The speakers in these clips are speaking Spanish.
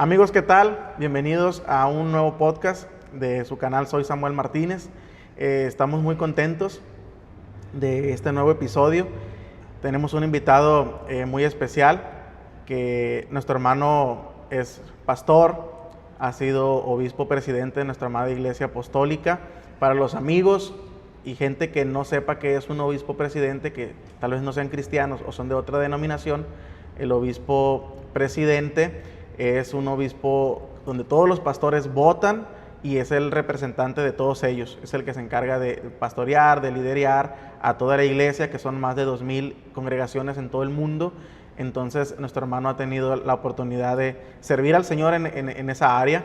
Amigos, ¿qué tal? Bienvenidos a un nuevo podcast de su canal. Soy Samuel Martínez. Estamos muy contentos de este nuevo episodio. Tenemos un invitado muy especial, que nuestro hermano es pastor, ha sido obispo presidente de nuestra amada Iglesia Apostólica. Para los amigos y gente que no sepa qué es un obispo presidente, que tal vez no sean cristianos o son de otra denominación, el obispo presidente es un obispo donde todos los pastores votan y es el representante de todos ellos. Es el que se encarga de pastorear, de liderar a toda la iglesia, que son más de 2,000 congregaciones en todo el mundo. Entonces, nuestro hermano ha tenido la oportunidad de servir al Señor en esa área.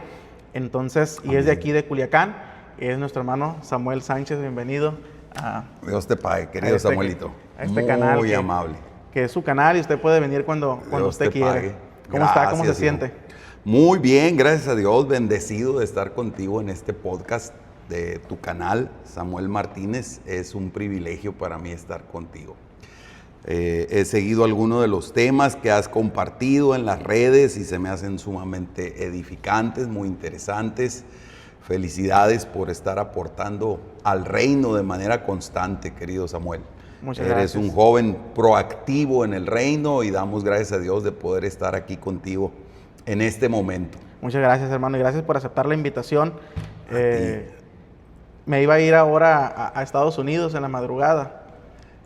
Entonces, y es de aquí de Culiacán, es nuestro hermano Samuel Sánchez. Bienvenido a Dios te pague, querido Samuelito. A este canal. Muy amable. Que es su canal y usted puede venir cuando usted quiera. Pague. ¿Cómo Gracias, está? ¿Cómo se siente? Muy bien, gracias a Dios, bendecido de estar contigo en este podcast de tu canal, Samuel Martínez. Es un privilegio para mí estar contigo. He seguido algunos de los temas que has compartido en las redes y se me hacen sumamente edificantes, muy interesantes. Felicidades por estar aportando al reino de manera constante, querido Samuel. Muchas gracias. Eres un joven proactivo en el reino y damos gracias a Dios de poder estar aquí contigo en este momento. Muchas gracias, hermano, y gracias por aceptar la invitación. Me iba a ir ahora a Estados Unidos en la madrugada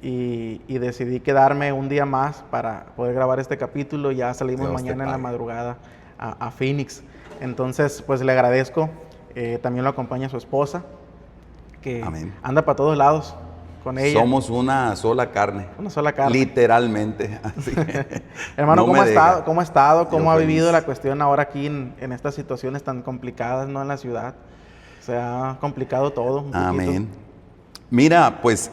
y decidí quedarme un día más para poder grabar este capítulo. Ya salimos Dios mañana en la madrugada a Phoenix. Entonces, pues le agradezco. También lo acompaña su esposa, que Amén. Anda para todos lados con ella. Somos una sola carne. Una sola carne. Literalmente. Así. Hermano, No ¿cómo ha estado? Yo ¿Cómo ha vivido feliz. la cuestión ahora aquí en estas situaciones tan complicadas, ¿no? En la ciudad. Se ha complicado todo un Amén. poquito. Mira, pues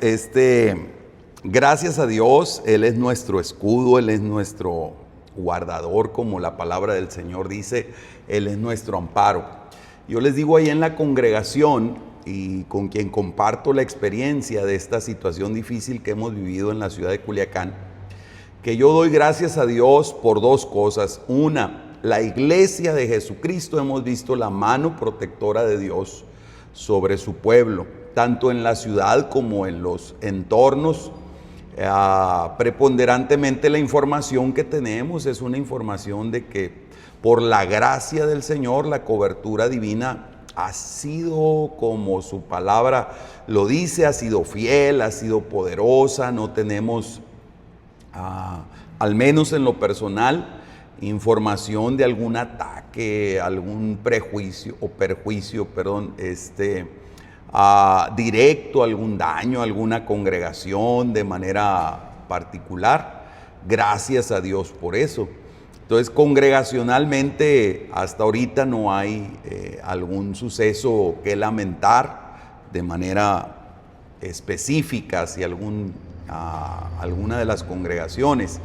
gracias a Dios, Él es nuestro escudo, Él es nuestro guardador, como la palabra del Señor dice, Él es nuestro amparo. Yo les digo ahí en la congregación y con quien comparto la experiencia de esta situación difícil que hemos vivido en la ciudad de Culiacán, que yo doy gracias a Dios por dos cosas. Una, la iglesia de Jesucristo, hemos visto la mano protectora de Dios sobre su pueblo, tanto en la ciudad como en los entornos. Preponderantemente la información que tenemos es una información de que por la gracia del Señor la cobertura divina ha sido, como su palabra lo dice, ha sido fiel, ha sido poderosa. No tenemos, al menos en lo personal, información de algún ataque, algún prejuicio o perjuicio, directo, algún daño a alguna congregación de manera particular. Gracias a Dios por eso. Entonces, congregacionalmente, hasta ahorita no hay algún suceso que lamentar de manera específica hacia alguna de las congregaciones.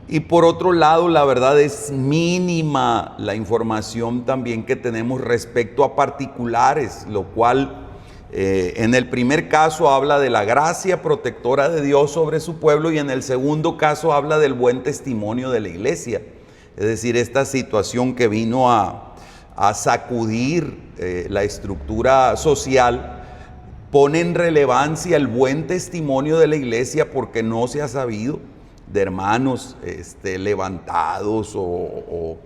Y por otro lado, la verdad es mínima la información también que tenemos respecto a particulares, lo cual en el primer caso habla de la gracia protectora de Dios sobre su pueblo y en el segundo caso habla del buen testimonio de la iglesia. Es decir, esta situación que vino a sacudir la estructura social pone en relevancia el buen testimonio de la iglesia, porque no se ha sabido de hermanos levantados o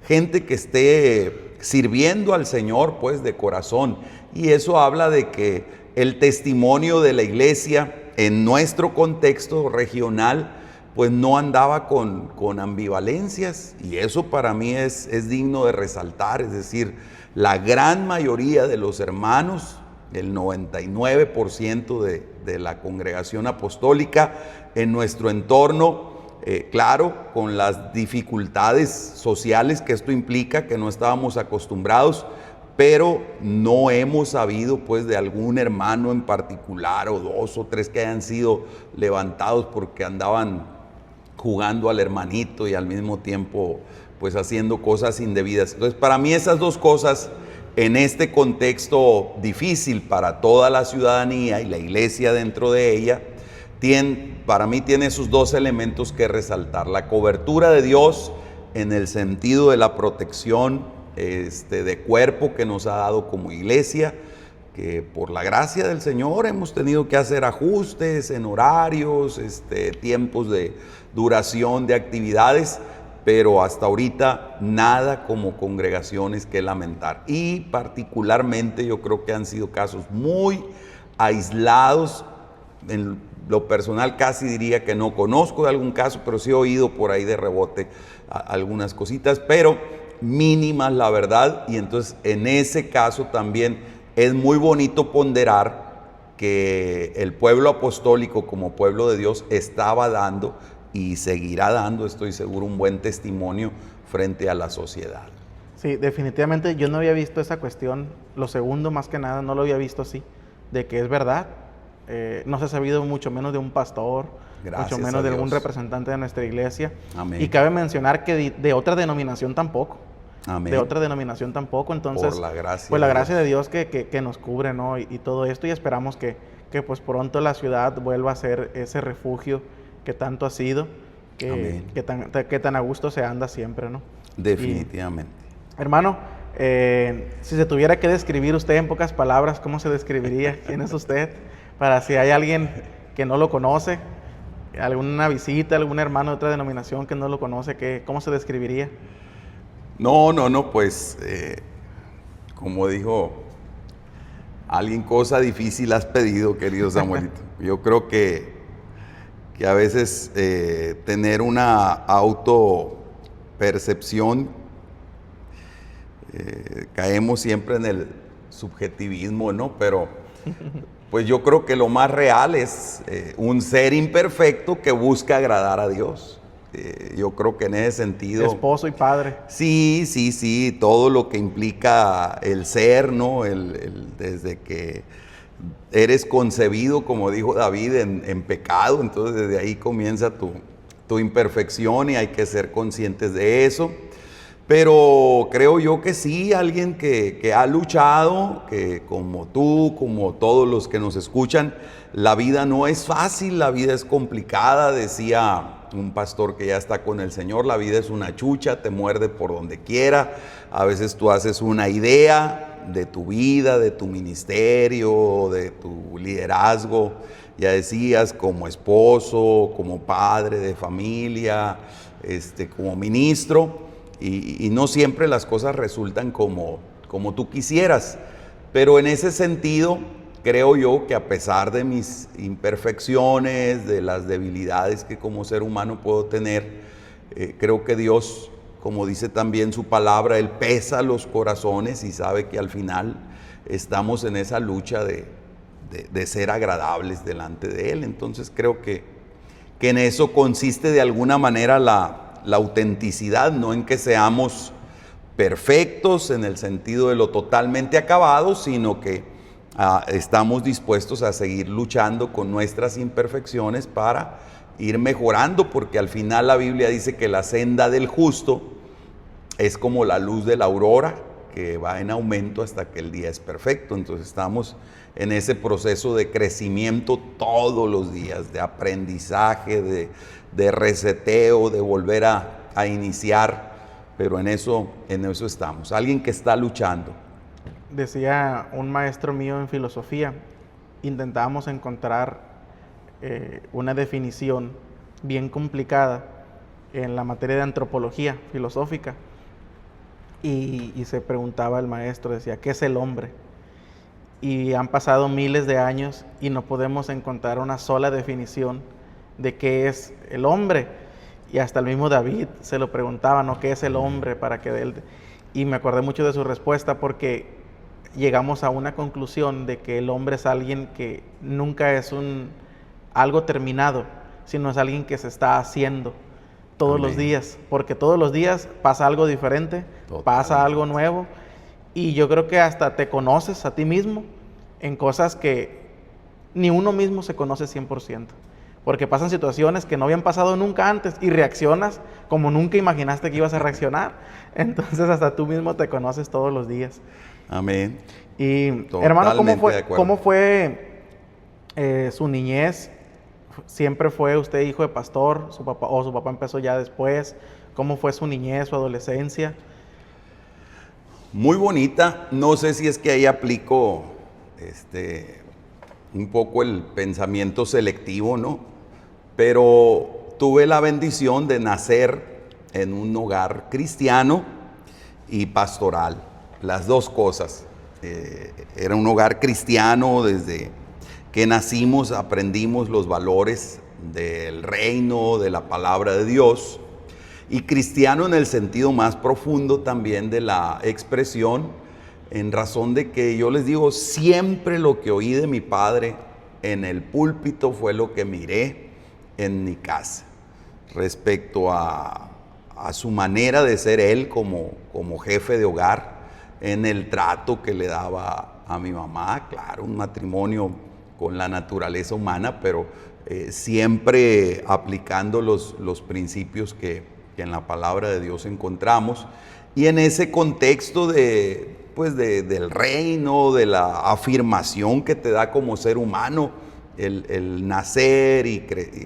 gente que esté sirviendo al Señor pues de corazón. Y eso habla de que el testimonio de la iglesia en nuestro contexto regional pues no andaba con ambivalencias, y eso para mí es digno de resaltar. Es decir, la gran mayoría de los hermanos, el 99% de la congregación apostólica en nuestro entorno, claro, con las dificultades sociales que esto implica, que no estábamos acostumbrados, pero no hemos sabido pues de algún hermano en particular o dos o tres que hayan sido levantados porque andaban jugando al hermanito y al mismo tiempo pues haciendo cosas indebidas. Entonces, para mí esas dos cosas en este contexto difícil para toda la ciudadanía y la iglesia dentro de ella, para mí tiene esos dos elementos que resaltar: la cobertura de Dios en el sentido de la protección de cuerpo que nos ha dado como iglesia, que por la gracia del Señor hemos tenido que hacer ajustes en horarios, tiempos de duración de actividades, pero hasta ahorita nada como congregaciones que lamentar. Y particularmente yo creo que han sido casos muy aislados. En lo personal casi diría que no conozco de algún caso, pero sí he oído por ahí de rebote algunas cositas, pero mínimas la verdad. Y entonces en ese caso también es muy bonito ponderar que el pueblo apostólico como pueblo de Dios estaba dando y seguirá dando, estoy seguro, un buen testimonio frente a la sociedad. Sí, definitivamente yo no había visto esa cuestión, lo segundo más que nada, no lo había visto así, de que es verdad. No se ha sabido mucho menos de un pastor, Gracias mucho menos a de algún Dios. representante de nuestra iglesia. Amén. Y cabe mencionar que de otra denominación tampoco. Amén. De otra denominación tampoco. Entonces, Por la gracia pues la de gracia de Dios que nos cubre, ¿no? Y todo esto, y esperamos que pues pronto la ciudad vuelva a ser ese refugio que tanto ha sido, Amén. que tan a gusto se anda siempre, ¿no? Definitivamente. Hermano, si se tuviera que describir usted en pocas palabras, ¿cómo se describiría? ¿Quién es usted? Para si hay alguien que no lo conoce, alguna visita, algún hermano de otra denominación que no lo conoce, ¿cómo se describiría? No, pues como dijo alguien, cosa difícil has pedido, querido Samuelito. Yo creo que a veces tener una autopercepción, caemos siempre en el subjetivismo, ¿no? Pero pues yo creo que lo más real es un ser imperfecto que busca agradar a Dios. Yo creo que en ese sentido... Esposo y padre. Sí, todo lo que implica el ser, ¿no? Desde que eres concebido, como dijo David, en pecado, entonces desde ahí comienza tu imperfección y hay que ser conscientes de eso. Pero creo yo que sí, alguien que ha luchado, que como tú, como todos los que nos escuchan, la vida no es fácil, la vida es complicada, decía un pastor que ya está con el Señor, la vida es una chucha, te muerde por donde quiera. A veces tú haces una idea de tu vida, de tu ministerio, de tu liderazgo, ya decías, como esposo, como padre de familia, como ministro, y no siempre las cosas resultan como tú quisieras. Pero en ese sentido, creo yo que a pesar de mis imperfecciones, de las debilidades que como ser humano puedo tener, creo que Dios, como dice también su palabra, Él pesa los corazones y sabe que al final estamos en esa lucha de ser agradables delante de Él. Entonces creo que en eso consiste de alguna manera la autenticidad, no en que seamos perfectos en el sentido de lo totalmente acabados, sino que estamos dispuestos a seguir luchando con nuestras imperfecciones para ir mejorando, porque al final la Biblia dice que la senda del justo es como la luz de la aurora, que va en aumento hasta que el día es perfecto. Entonces estamos en ese proceso de crecimiento todos los días, de aprendizaje, de reseteo, de volver a iniciar, pero en eso estamos. Alguien que está luchando. Decía un maestro mío en filosofía, intentábamos encontrar una definición bien complicada en la materia de antropología filosófica, y se preguntaba el maestro, decía, ¿qué es el hombre? Y han pasado miles de años y no podemos encontrar una sola definición de qué es el hombre. Y hasta el mismo David se lo preguntaba, ¿no? ¿Qué es el hombre? Para que él... Y me acordé mucho de su respuesta, porque llegamos a una conclusión de que el hombre es alguien que nunca es algo terminado, sino es alguien que se está haciendo todos Amén. los días, porque todos los días pasa algo diferente, pasa algo nuevo, y yo creo que hasta te conoces a ti mismo en cosas que ni uno mismo se conoce 100%, porque pasan situaciones que no habían pasado nunca antes y reaccionas como nunca imaginaste que ibas a reaccionar. Entonces hasta tú mismo te conoces todos los días. Amén. Y Totalmente hermano, de ¿cómo fue su niñez? ¿Siempre fue usted hijo de pastor, su papá empezó ya después? cómo fue su niñez, su adolescencia. Muy bonita. No sé si es que ahí aplico un poco el pensamiento selectivo, ¿no? Pero tuve la bendición de nacer en un hogar cristiano y pastoral, las dos cosas. Era un hogar cristiano. Desde que nacimos aprendimos los valores del reino, de la palabra de Dios, y cristiano en el sentido más profundo también de la expresión, en razón de que yo les digo, siempre lo que oí de mi padre en el púlpito fue lo que miré en mi casa, respecto a su manera de ser él como jefe de hogar, en el trato que le daba a mi mamá. Claro, un matrimonio con la naturaleza humana, pero siempre aplicando los principios que en la palabra de Dios encontramos. Y en ese contexto del reino, de la afirmación que te da como ser humano, el nacer y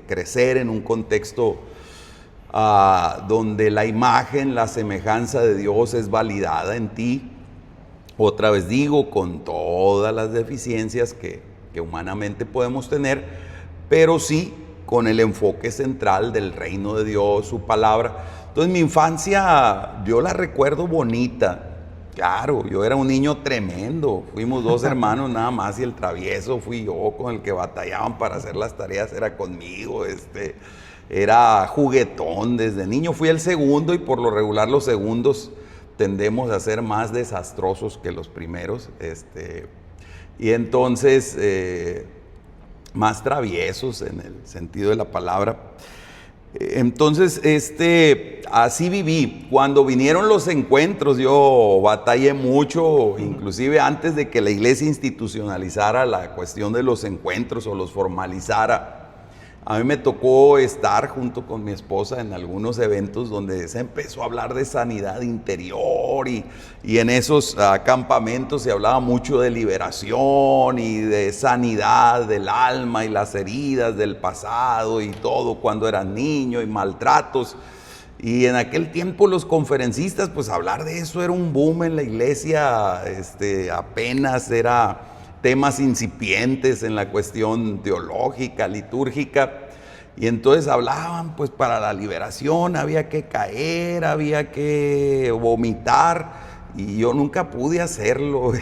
crecer en un contexto donde la imagen, la semejanza de Dios es validada en ti. Otra vez digo, con todas las deficiencias que humanamente podemos tener, pero sí con el enfoque central del reino de Dios, su palabra. Entonces mi infancia yo la recuerdo bonita. Claro, yo era un niño tremendo. Fuimos 2 hermanos nada más, y el travieso fui yo, con el que batallaban para hacer las tareas era conmigo. Era juguetón. Desde niño fui el segundo, y por lo regular los segundos tendemos a ser más desastrosos que los primeros. Y entonces más traviesos en el sentido de la palabra. Entonces, así viví. Cuando vinieron los encuentros, yo batallé mucho, inclusive antes de que la iglesia institucionalizara la cuestión de los encuentros o los formalizara. A mí me tocó estar junto con mi esposa en algunos eventos donde se empezó a hablar de sanidad interior, y en esos campamentos se hablaba mucho de liberación y de sanidad del alma y las heridas del pasado y todo cuando eras niño, y maltratos. Y en aquel tiempo los conferencistas, pues hablar de eso era un boom en la iglesia. Apenas era temas incipientes en la cuestión teológica, litúrgica, y entonces hablaban, pues para la liberación había que caer, había que vomitar, y yo nunca pude hacerlo.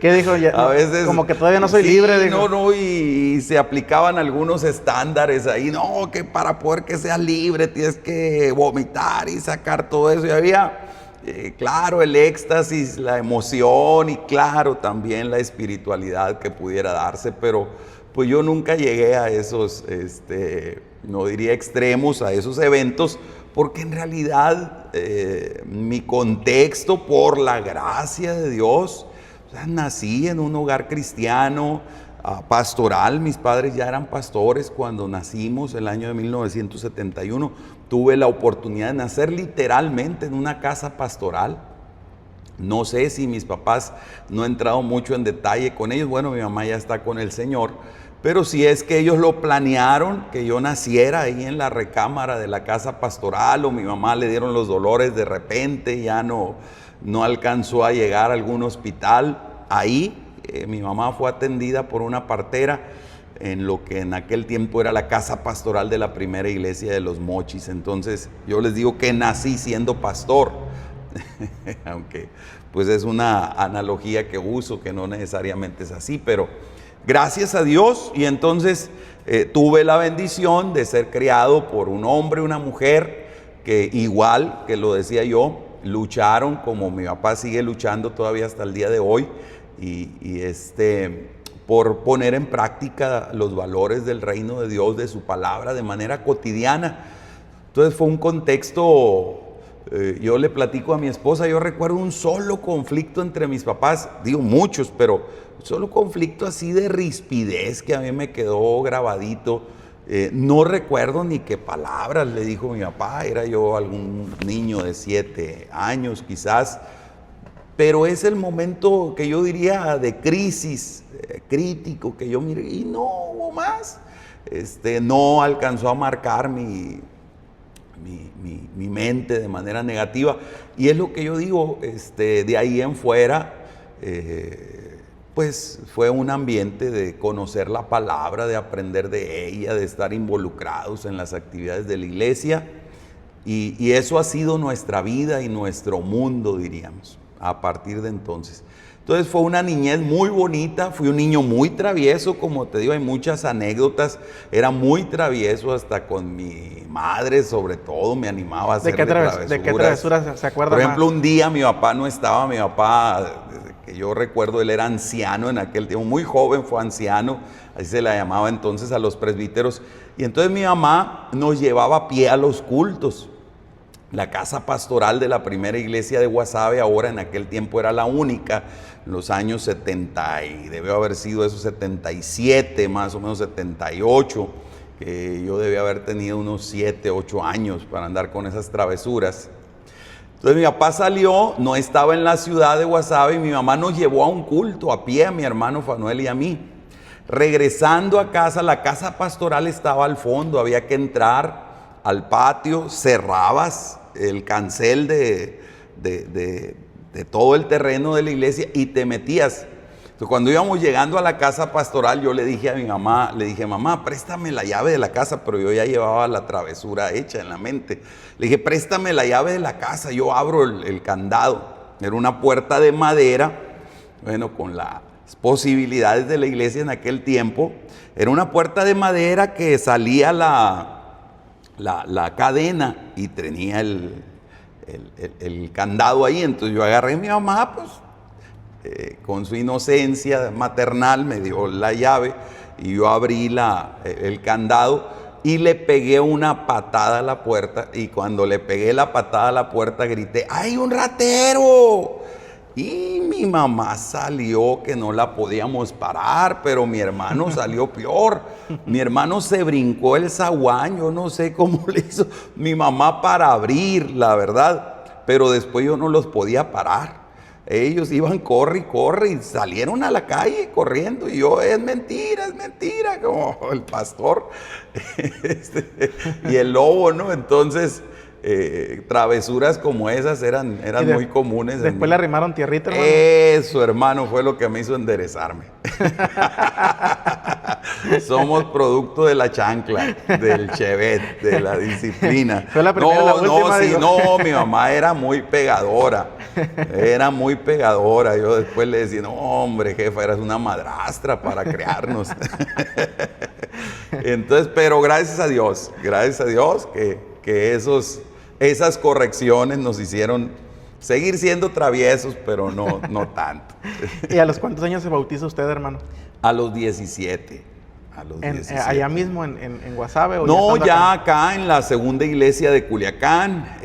¿Qué dijo? A veces, como que todavía no soy libre. Dijo. No, y se aplicaban algunos estándares ahí, no, que para poder que seas libre tienes que vomitar y sacar todo eso, y había... claro, el éxtasis, la emoción, y claro, también la espiritualidad que pudiera darse, pero pues yo nunca llegué a esos, no diría extremos, a esos eventos, porque en realidad mi contexto, por la gracia de Dios, o sea, nací en un hogar cristiano, pastoral. Mis padres ya eran pastores cuando nacimos, el año de 1971. Tuve la oportunidad de nacer literalmente en una casa pastoral. No sé si mis papás, no he entrado mucho en detalle con ellos. Bueno, mi mamá ya está con el Señor, pero si es que ellos lo planearon, que yo naciera ahí en la recámara de la casa pastoral, o mi mamá le dieron los dolores de repente, ya no alcanzó a llegar a algún hospital. Ahí mi mamá fue atendida por una partera en lo que en aquel tiempo era la casa pastoral de la primera iglesia de Los Mochis. Entonces yo les digo que nací siendo pastor, aunque pues es una analogía que uso, que no necesariamente es así, pero gracias a Dios. Y entonces tuve la bendición de ser criado por un hombre y una mujer que, igual que lo decía yo, lucharon como mi papá sigue luchando todavía hasta el día de hoy, por poner en práctica los valores del reino de Dios, de su palabra, de manera cotidiana. Entonces fue un contexto, yo le platico a mi esposa, yo recuerdo un solo conflicto entre mis papás, digo muchos, pero un solo conflicto así de rispidez que a mí me quedó grabadito. No recuerdo ni qué palabras le dijo mi papá, era yo algún niño de 7 años quizás, pero es el momento que yo diría de crisis, crítico, que yo miré y no hubo más. No alcanzó a marcar mi mi mente de manera negativa. Y es lo que yo digo, de ahí en fuera, pues fue un ambiente de conocer la palabra, de aprender de ella, de estar involucrados en las actividades de la iglesia. Y eso ha sido nuestra vida y nuestro mundo, diríamos, a partir de entonces. Entonces fue una niñez muy bonita, fui un niño muy travieso, como te digo, hay muchas anécdotas, era muy travieso hasta con mi madre, sobre todo, me animaba a hacerle travesuras. ¿De qué travesuras se acuerda Por ejemplo, más? un día mi papá no estaba, mi papá, desde que yo recuerdo, él era anciano en aquel tiempo, muy joven, fue anciano, así se le llamaba entonces a los presbíteros, y entonces mi mamá nos llevaba a pie a los cultos. La casa pastoral de la primera iglesia de Guasave, ahora en aquel tiempo era la única, en los años 70, y debe haber sido esos 77, más o menos 78, que yo debía haber tenido unos 7, 8 años para andar con esas travesuras. Entonces mi papá salió, no estaba en la ciudad de Guasave, y mi mamá nos llevó a un culto a pie, a mi hermano Fanuel y a mí. Regresando a casa, la casa pastoral estaba al fondo, había que entrar al patio, cerrabas el cancel de todo el terreno de la iglesia y te metías. Entonces, cuando íbamos llegando a la casa pastoral, yo le dije a mi mamá, mamá, préstame la llave de la casa, pero yo ya llevaba la travesura hecha en la mente. Le dije, préstame la llave de la casa, yo abro el candado. Era una puerta de madera, bueno, con las posibilidades de la iglesia en aquel tiempo. Era una puerta de madera que salía la cadena y tenía el candado ahí. Entonces yo agarré a mi mamá, pues con su inocencia maternal me dio la llave y yo abrí el candado y le pegué una patada a la puerta, y cuando le pegué la patada a la puerta grité, ¡ay, un ratero! Y mi mamá salió que no la podíamos parar, pero mi hermano salió peor. Mi hermano se brincó el zaguán, yo no sé cómo le hizo mi mamá para abrir, la verdad. Pero después yo no los podía parar. Ellos iban corre y corre y salieron a la calle corriendo. Y yo, es mentira, como el pastor y el lobo, ¿no? Entonces, travesuras como esas eran muy comunes. Después le arrimaron tierrita, hermano. Eso, hermano, fue lo que me hizo enderezarme. Somos producto de la chancla, del chevet, de la disciplina. Fue la primera, la última, no, mi mamá era muy pegadora. Yo después le decía, no, hombre, jefa, eras una madrastra para criarnos. Entonces, pero gracias a Dios que esas correcciones nos hicieron seguir siendo traviesos, pero no tanto. ¿Y a los cuántos años se bautiza usted, hermano? A los 17. ¿Allá mismo en Guasave? No, ya acá en la segunda iglesia de Culiacán.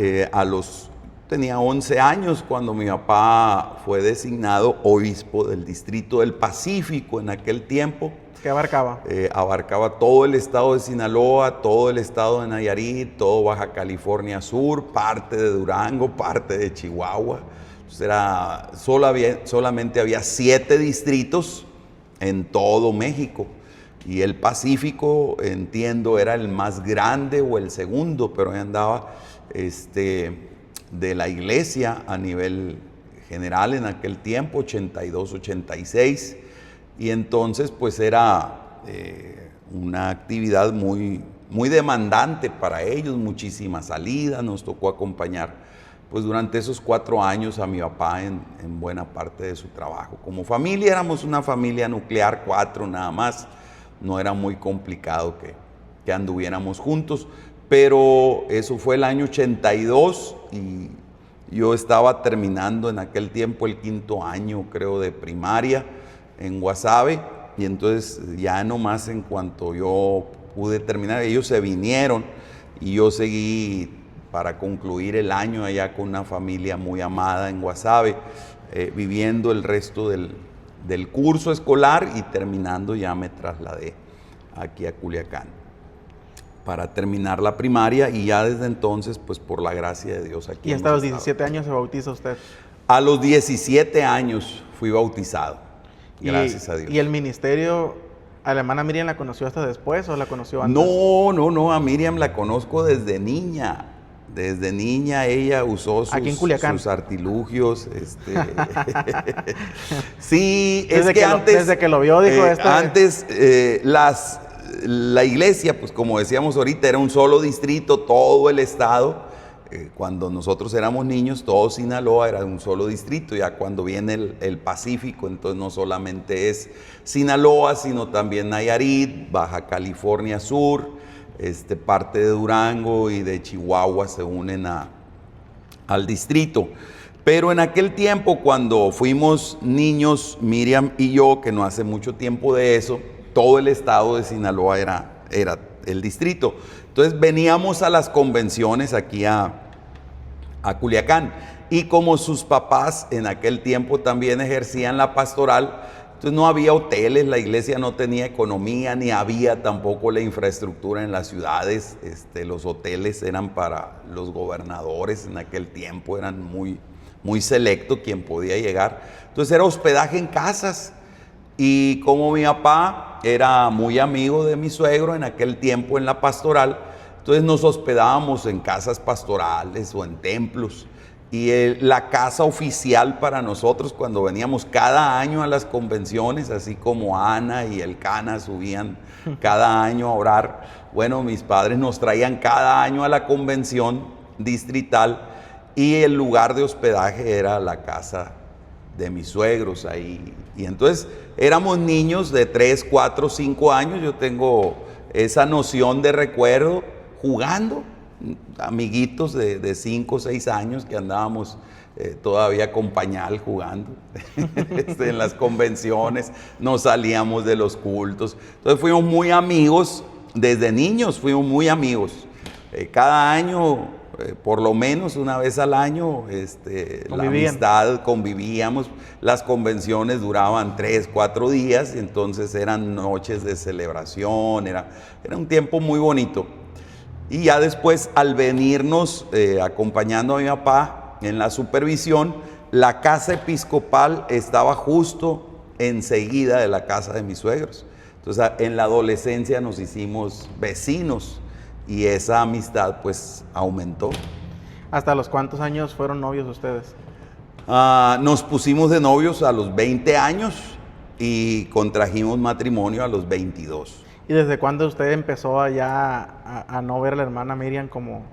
Tenía 11 años cuando mi papá fue designado obispo del distrito del Pacífico en aquel tiempo. ¿Qué abarcaba? Abarcaba todo el estado de Sinaloa, todo el estado de Nayarit, todo Baja California Sur, parte de Durango, parte de Chihuahua. Entonces solamente había 7 distritos en todo México. Y el Pacífico, entiendo, era el más grande o el segundo, pero ahí andaba de la iglesia a nivel general en aquel tiempo, 82, 86. Y entonces pues era una actividad muy, muy demandante para ellos, muchísimas salidas, nos tocó acompañar pues durante esos 4 años a mi papá en buena parte de su trabajo. Como familia éramos una familia nuclear, 4 nada más, no era muy complicado que anduviéramos juntos, pero eso fue el año 82 y yo estaba terminando en aquel tiempo el 5º año, creo, de primaria en Guasave, y entonces ya nomás en cuanto yo pude terminar, ellos se vinieron y yo seguí para concluir el año allá con una familia muy amada en Guasave, viviendo el resto del curso escolar, y terminando ya me trasladé aquí a Culiacán para terminar la primaria, y ya desde entonces, pues por la gracia de Dios aquí. ¿Y hasta los 17 años se bautiza usted? A los 17 años fui bautizado, gracias a Dios. ¿Y el ministerio, a la hermana Miriam la conoció hasta después o la conoció antes? No, a Miriam la conozco desde niña. Desde niña ella usó Aquí en Culiacán. sus artilugios. Sí, es que antes... Desde que lo vio, dijo esto. Antes la iglesia, pues como decíamos ahorita, era un solo distrito, todo el estado. Cuando nosotros éramos niños, todo Sinaloa era un solo distrito. Ya cuando viene el Pacífico, entonces no solamente es Sinaloa, sino también Nayarit, Baja California Sur, parte de Durango y de Chihuahua se unen al distrito. Pero en aquel tiempo, cuando fuimos niños, Miriam y yo, que no hace mucho tiempo de eso, todo el estado de Sinaloa era el distrito. Entonces veníamos a las convenciones aquí a Culiacán. Y como sus papás en aquel tiempo también ejercían la pastoral, entonces no había hoteles, la iglesia no tenía economía, ni había tampoco la infraestructura en las ciudades. Los hoteles eran para los gobernadores en aquel tiempo, eran muy selecto quien podía llegar. Entonces era hospedaje en casas. Y como mi papá era muy amigo de mi suegro en aquel tiempo en la pastoral, entonces nos hospedábamos en casas pastorales o en templos. Y la casa oficial para nosotros cuando veníamos cada año a las convenciones, así como Ana y el Cana subían cada año a orar, bueno, mis padres nos traían cada año a la convención distrital y el lugar de hospedaje era la casa de mis suegros ahí. Y entonces éramos niños de 3, 4, 5 años, yo tengo esa noción de recuerdo jugando, amiguitos de 5 o 6 años que andábamos todavía con pañal jugando en las convenciones, nos salíamos de los cultos. Entonces fuimos muy amigos, desde niños fuimos muy amigos. Cada año, por lo menos una vez al año, la amistad, convivíamos. Las convenciones duraban 3, 4 días, y entonces eran noches de celebración, era un tiempo muy bonito. Y ya después, al venirnos acompañando a mi papá en la supervisión, la casa episcopal estaba justo enseguida de la casa de mis suegros. Entonces, en la adolescencia nos hicimos vecinos y esa amistad pues aumentó. ¿Hasta los cuántos años fueron novios ustedes? Nos pusimos de novios a los 20 años y contrajimos matrimonio a los 22. ¿Y desde cuándo usted empezó a no ver a la hermana Miriam como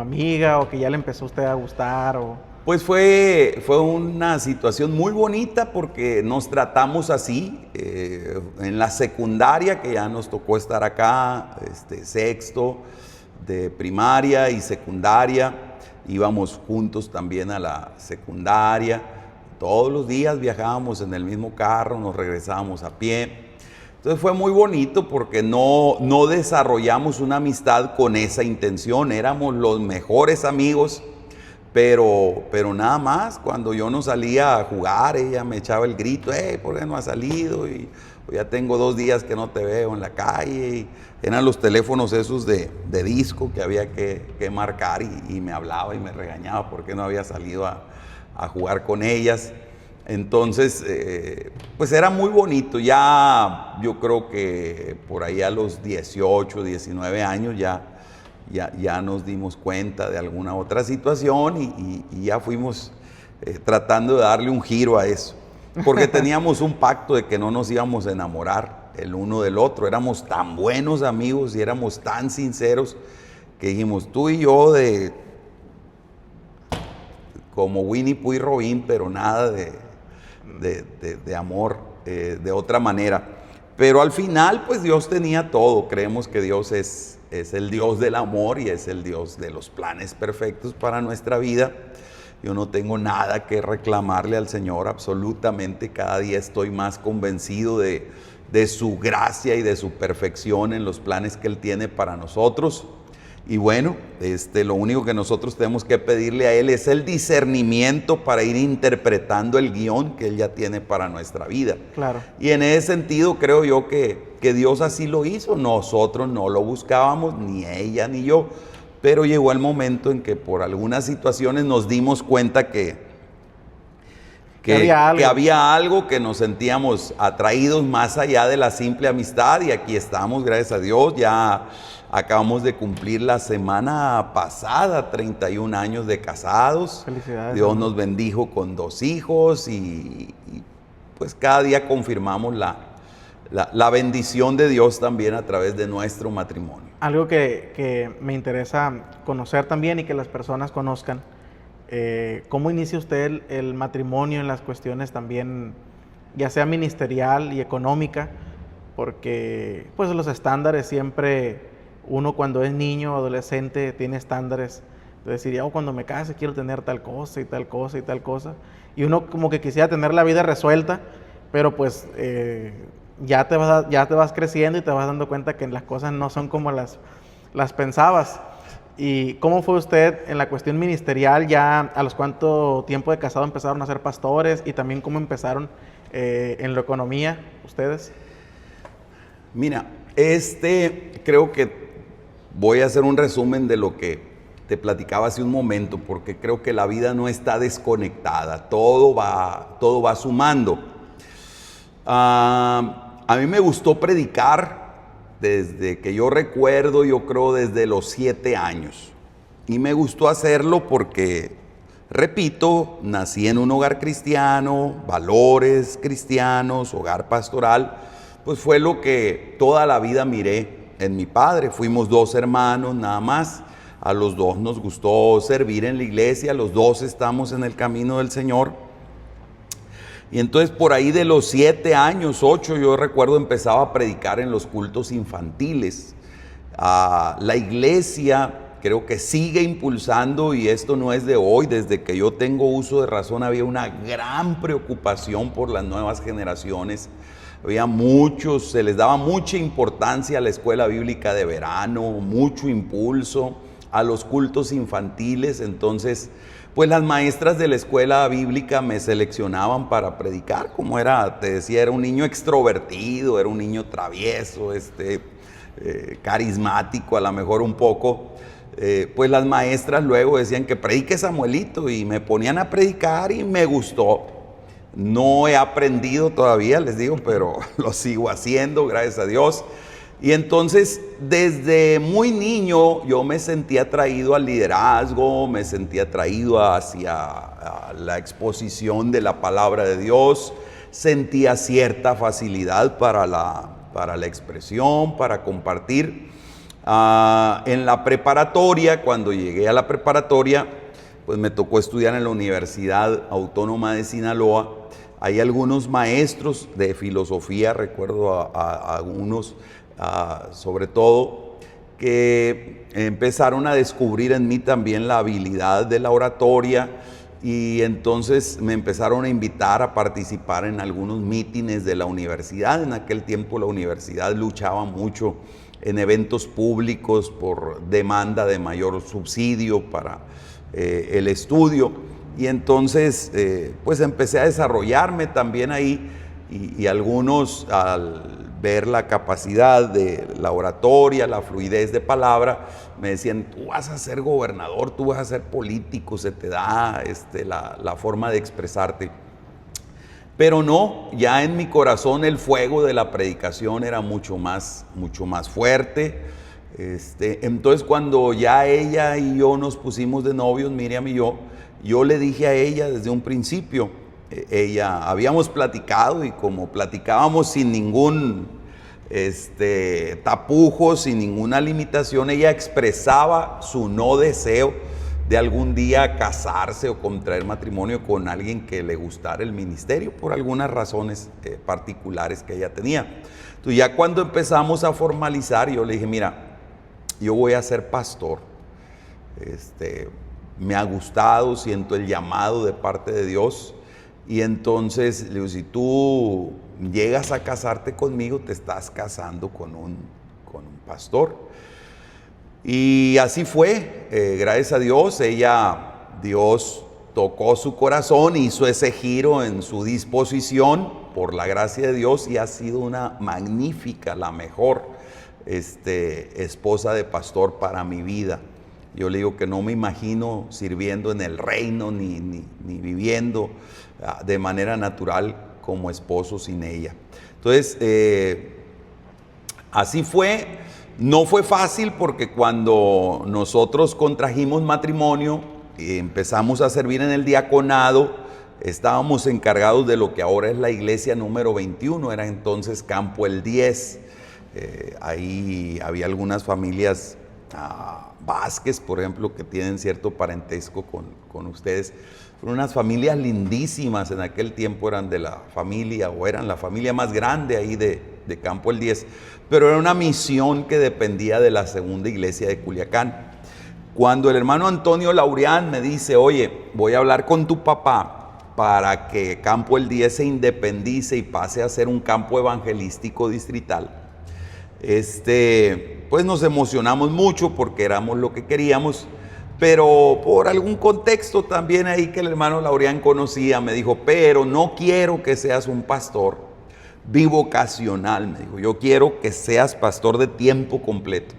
amiga, o que ya le empezó a usted a gustar? Pues fue una situación muy bonita porque nos tratamos así. En la secundaria, que ya nos tocó estar acá, sexto de primaria y secundaria, íbamos juntos también a la secundaria. Todos los días viajábamos en el mismo carro, nos regresábamos a pie. Entonces fue muy bonito porque no desarrollamos una amistad con esa intención, éramos los mejores amigos, pero nada más. Cuando yo no salía a jugar, ella me echaba el grito, ¿por qué no has salido? Y ya tengo 2 días que no te veo en la calle. Y eran los teléfonos esos de disco que había que marcar, y me hablaba y me regañaba porque no había salido a jugar con ellas. Entonces, pues era muy bonito. Ya yo creo que por ahí a los 18, 19 años ya nos dimos cuenta de alguna otra situación y ya fuimos tratando de darle un giro a eso. Porque teníamos un pacto de que no nos íbamos a enamorar el uno del otro. Éramos tan buenos amigos y éramos tan sinceros que dijimos, tú y yo como Winnie Pooh y Robin, pero nada de amor de otra manera. Pero al final pues Dios tenía todo. Creemos que Dios es el Dios del amor y es el Dios de los planes perfectos para nuestra vida. Yo no tengo nada que reclamarle al Señor, absolutamente. Cada día estoy más convencido de su gracia y de su perfección en los planes que Él tiene para nosotros. Y bueno, lo único que nosotros tenemos que pedirle a Él es el discernimiento para ir interpretando el guión que Él ya tiene para nuestra vida. Claro. Y en ese sentido creo yo que Dios así lo hizo. Nosotros no lo buscábamos, ni ella ni yo, pero llegó el momento en que por algunas situaciones nos dimos cuenta que había algo, que nos sentíamos atraídos más allá de la simple amistad, y aquí estamos, gracias a Dios, ya Acabamos de cumplir la semana pasada 31 años de casados. Felicidades. Dios nos bendijo con 2 hijos y pues cada día confirmamos la bendición de Dios también a través de nuestro matrimonio. Algo que me interesa conocer también y que las personas conozcan, ¿cómo inicia usted el matrimonio en las cuestiones también, ya sea ministerial y económica? Porque pues los estándares siempre, uno cuando es niño o adolescente tiene estándares de decir, cuando me case quiero tener tal cosa y tal cosa y tal cosa. Y uno como que quisiera tener la vida resuelta, pero pues ya te vas creciendo y te vas dando cuenta que las cosas no son como las pensabas. ¿Y cómo fue usted en la cuestión ministerial? ¿Ya a los cuánto tiempo de casado empezaron a ser pastores? Y también cómo empezaron en la economía ustedes. Mira, creo que voy a hacer un resumen de lo que te platicaba hace un momento, porque creo que la vida no está desconectada, todo va sumando. A mí me gustó predicar desde que yo recuerdo, yo creo desde los 7 años. Y me gustó hacerlo porque, repito, nací en un hogar cristiano, valores cristianos, hogar pastoral. Pues fue lo que toda la vida miré en mi padre. Fuimos 2 hermanos nada más. A los 2 nos gustó servir en la iglesia, los 2 estamos en el camino del Señor. Y entonces por ahí de los 7 años, 8, yo recuerdo empezaba a predicar en los cultos infantiles. La iglesia creo que sigue impulsando, y esto no es de hoy, desde que yo tengo uso de razón había una gran preocupación por las nuevas generaciones. Se les daba mucha importancia a la escuela bíblica de verano, mucho impulso a los cultos infantiles. Entonces, pues las maestras de la escuela bíblica me seleccionaban para predicar. Como te decía, era un niño extrovertido, era un niño travieso, carismático a lo mejor un poco. Pues las maestras luego decían que predique Samuelito, y me ponían a predicar y me gustó. No he aprendido todavía, les digo, pero lo sigo haciendo, gracias a Dios. Y entonces, desde muy niño, yo me sentía atraído al liderazgo, me sentía atraído hacia la exposición de la palabra de Dios, sentía cierta facilidad para la expresión, para compartir. En la preparatoria, cuando llegué a la preparatoria, pues me tocó estudiar en la Universidad Autónoma de Sinaloa. Hay algunos maestros de filosofía, recuerdo a unos, sobre todo, que empezaron a descubrir en mí también la habilidad de la oratoria, y entonces me empezaron a invitar a participar en algunos mítines de la universidad. En aquel tiempo la universidad luchaba mucho en eventos públicos por demanda de mayor subsidio para el estudio. Y entonces pues empecé a desarrollarme también ahí, y algunos, al ver la capacidad de la oratoria, la fluidez de palabra, me decían: tú vas a ser gobernador, tú vas a ser político, se te da la forma de expresarte. Pero no, ya en mi corazón el fuego de la predicación era mucho más fuerte. Entonces, cuando ya ella y yo nos pusimos de novios, Miriam y yo le dije a ella desde un principio, habíamos platicado, y como platicábamos sin ningún tapujo, sin ninguna limitación, ella expresaba su no deseo de algún día casarse o contraer matrimonio con alguien que le gustara el ministerio, por algunas razones particulares que ella tenía. Entonces, ya cuando empezamos a formalizar, yo le dije: mira, yo voy a ser pastor. Me ha gustado, siento el llamado de parte de Dios. Y entonces le digo: si tú llegas a casarte conmigo, te estás casando con un pastor. Y así fue, gracias a Dios. Dios tocó su corazón, hizo ese giro en su disposición por la gracia de Dios, y ha sido una magnífica, la mejor esposa de pastor para mi vida. Yo le digo que no me imagino sirviendo en el reino ni viviendo de manera natural como esposo sin ella. Entonces, así fue. No fue fácil porque cuando nosotros contrajimos matrimonio y empezamos a servir en el diaconado, estábamos encargados de lo que ahora es la iglesia número 21, era entonces Campo el 10. Ahí había algunas familias Vázquez, por ejemplo, que tienen cierto parentesco con ustedes. Fueron unas familias lindísimas, en aquel tiempo eran de la familia, o eran la familia más grande ahí de Campo el 10, pero era una misión que dependía de la segunda iglesia de Culiacán. Cuando el hermano Antonio Laureán me dice, oye, voy a hablar con tu papá para que Campo el 10 se independice y pase a ser un campo evangelístico distrital, pues nos emocionamos mucho porque éramos lo que queríamos, pero por algún contexto también ahí que el hermano Laureán conocía, me dijo, pero no quiero que seas un pastor bivocacional, me dijo, yo quiero que seas pastor de tiempo completo.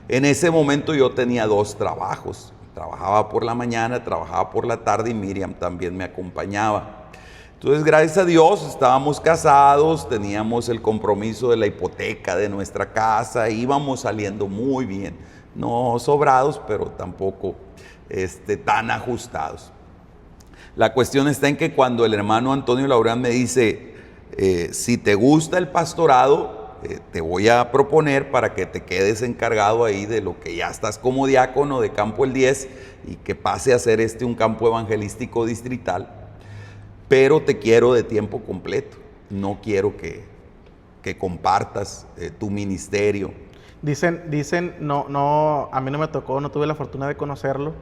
En ese momento yo tenía 2 trabajos, trabajaba por la mañana, trabajaba por la tarde y Miriam también me acompañaba. Entonces, gracias a Dios, estábamos casados, teníamos el compromiso de la hipoteca de nuestra casa, íbamos saliendo muy bien, no sobrados, pero tampoco tan ajustados. La cuestión está en que cuando el hermano Antonio Laureán me dice, si te gusta el pastorado, te voy a proponer para que te quedes encargado ahí de lo que ya estás como diácono de Campo el 10 y que pase a ser un campo evangelístico distrital. Pero te quiero de tiempo completo, no quiero que compartas tu ministerio. Dicen, no, a mí no me tocó, no tuve la fortuna de conocerlo,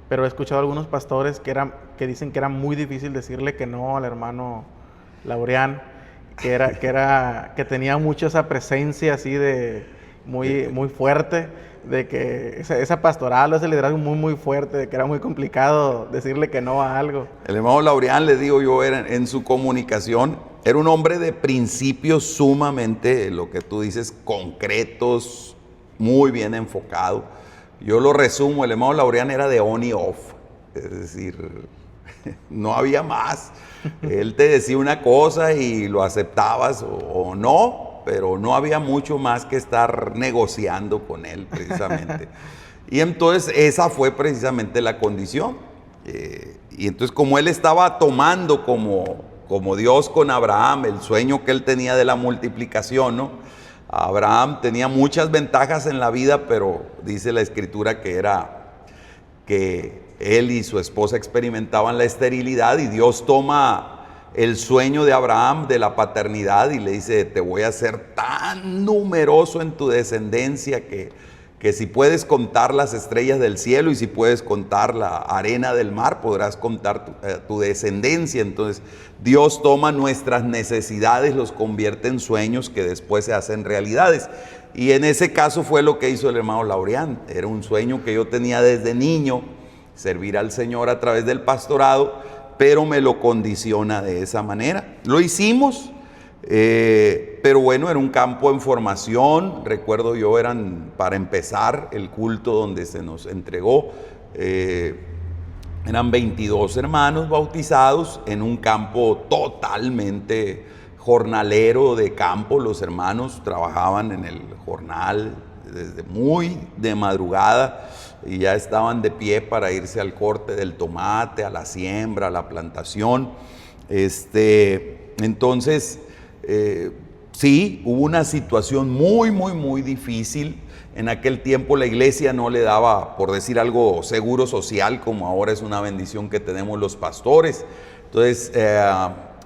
pero he escuchado a algunos pastores que dicen que era muy difícil decirle que no al hermano Laureán, que tenía mucho esa presencia así de muy fuerte, de que esa pastoral, ese liderazgo muy fuerte, de que era muy complicado decirle que no a algo. El hermano Laureán, le digo yo, en su comunicación, era un hombre de principios sumamente, lo que tú dices, concretos, muy bien enfocado. Yo lo resumo, el hermano Laureán era de on y off, es decir, no había más. Él te decía una cosa y lo aceptabas o no, pero no había mucho más que estar negociando con él precisamente. Y entonces esa fue precisamente la condición. Y entonces como él estaba tomando como Dios con Abraham, el sueño que él tenía de la multiplicación, ¿no? Abraham tenía muchas ventajas en la vida, pero dice la escritura que él y su esposa experimentaban la esterilidad y Dios toma el sueño de Abraham de la paternidad y le dice, te voy a hacer tan numeroso en tu descendencia que si puedes contar las estrellas del cielo y si puedes contar la arena del mar, podrás contar tu descendencia. Entonces Dios toma nuestras necesidades, los convierte en sueños que después se hacen realidades. Y en ese caso fue lo que hizo el hermano Laureán. Era un sueño que yo tenía desde niño, servir al Señor a través del pastorado, pero me lo condiciona de esa manera. Lo hicimos, pero bueno, era un campo en formación. Recuerdo yo, eran para empezar el culto donde se nos entregó, eran 22 hermanos bautizados en un campo totalmente jornalero de campo. Los hermanos trabajaban en el jornal desde muy de madrugada y ya estaban de pie para irse al corte del tomate, a la siembra, a la plantación. Entonces, sí, hubo una situación muy difícil. En aquel tiempo la iglesia no le daba, por decir algo, seguro social, como ahora es una bendición que tenemos los pastores. Entonces,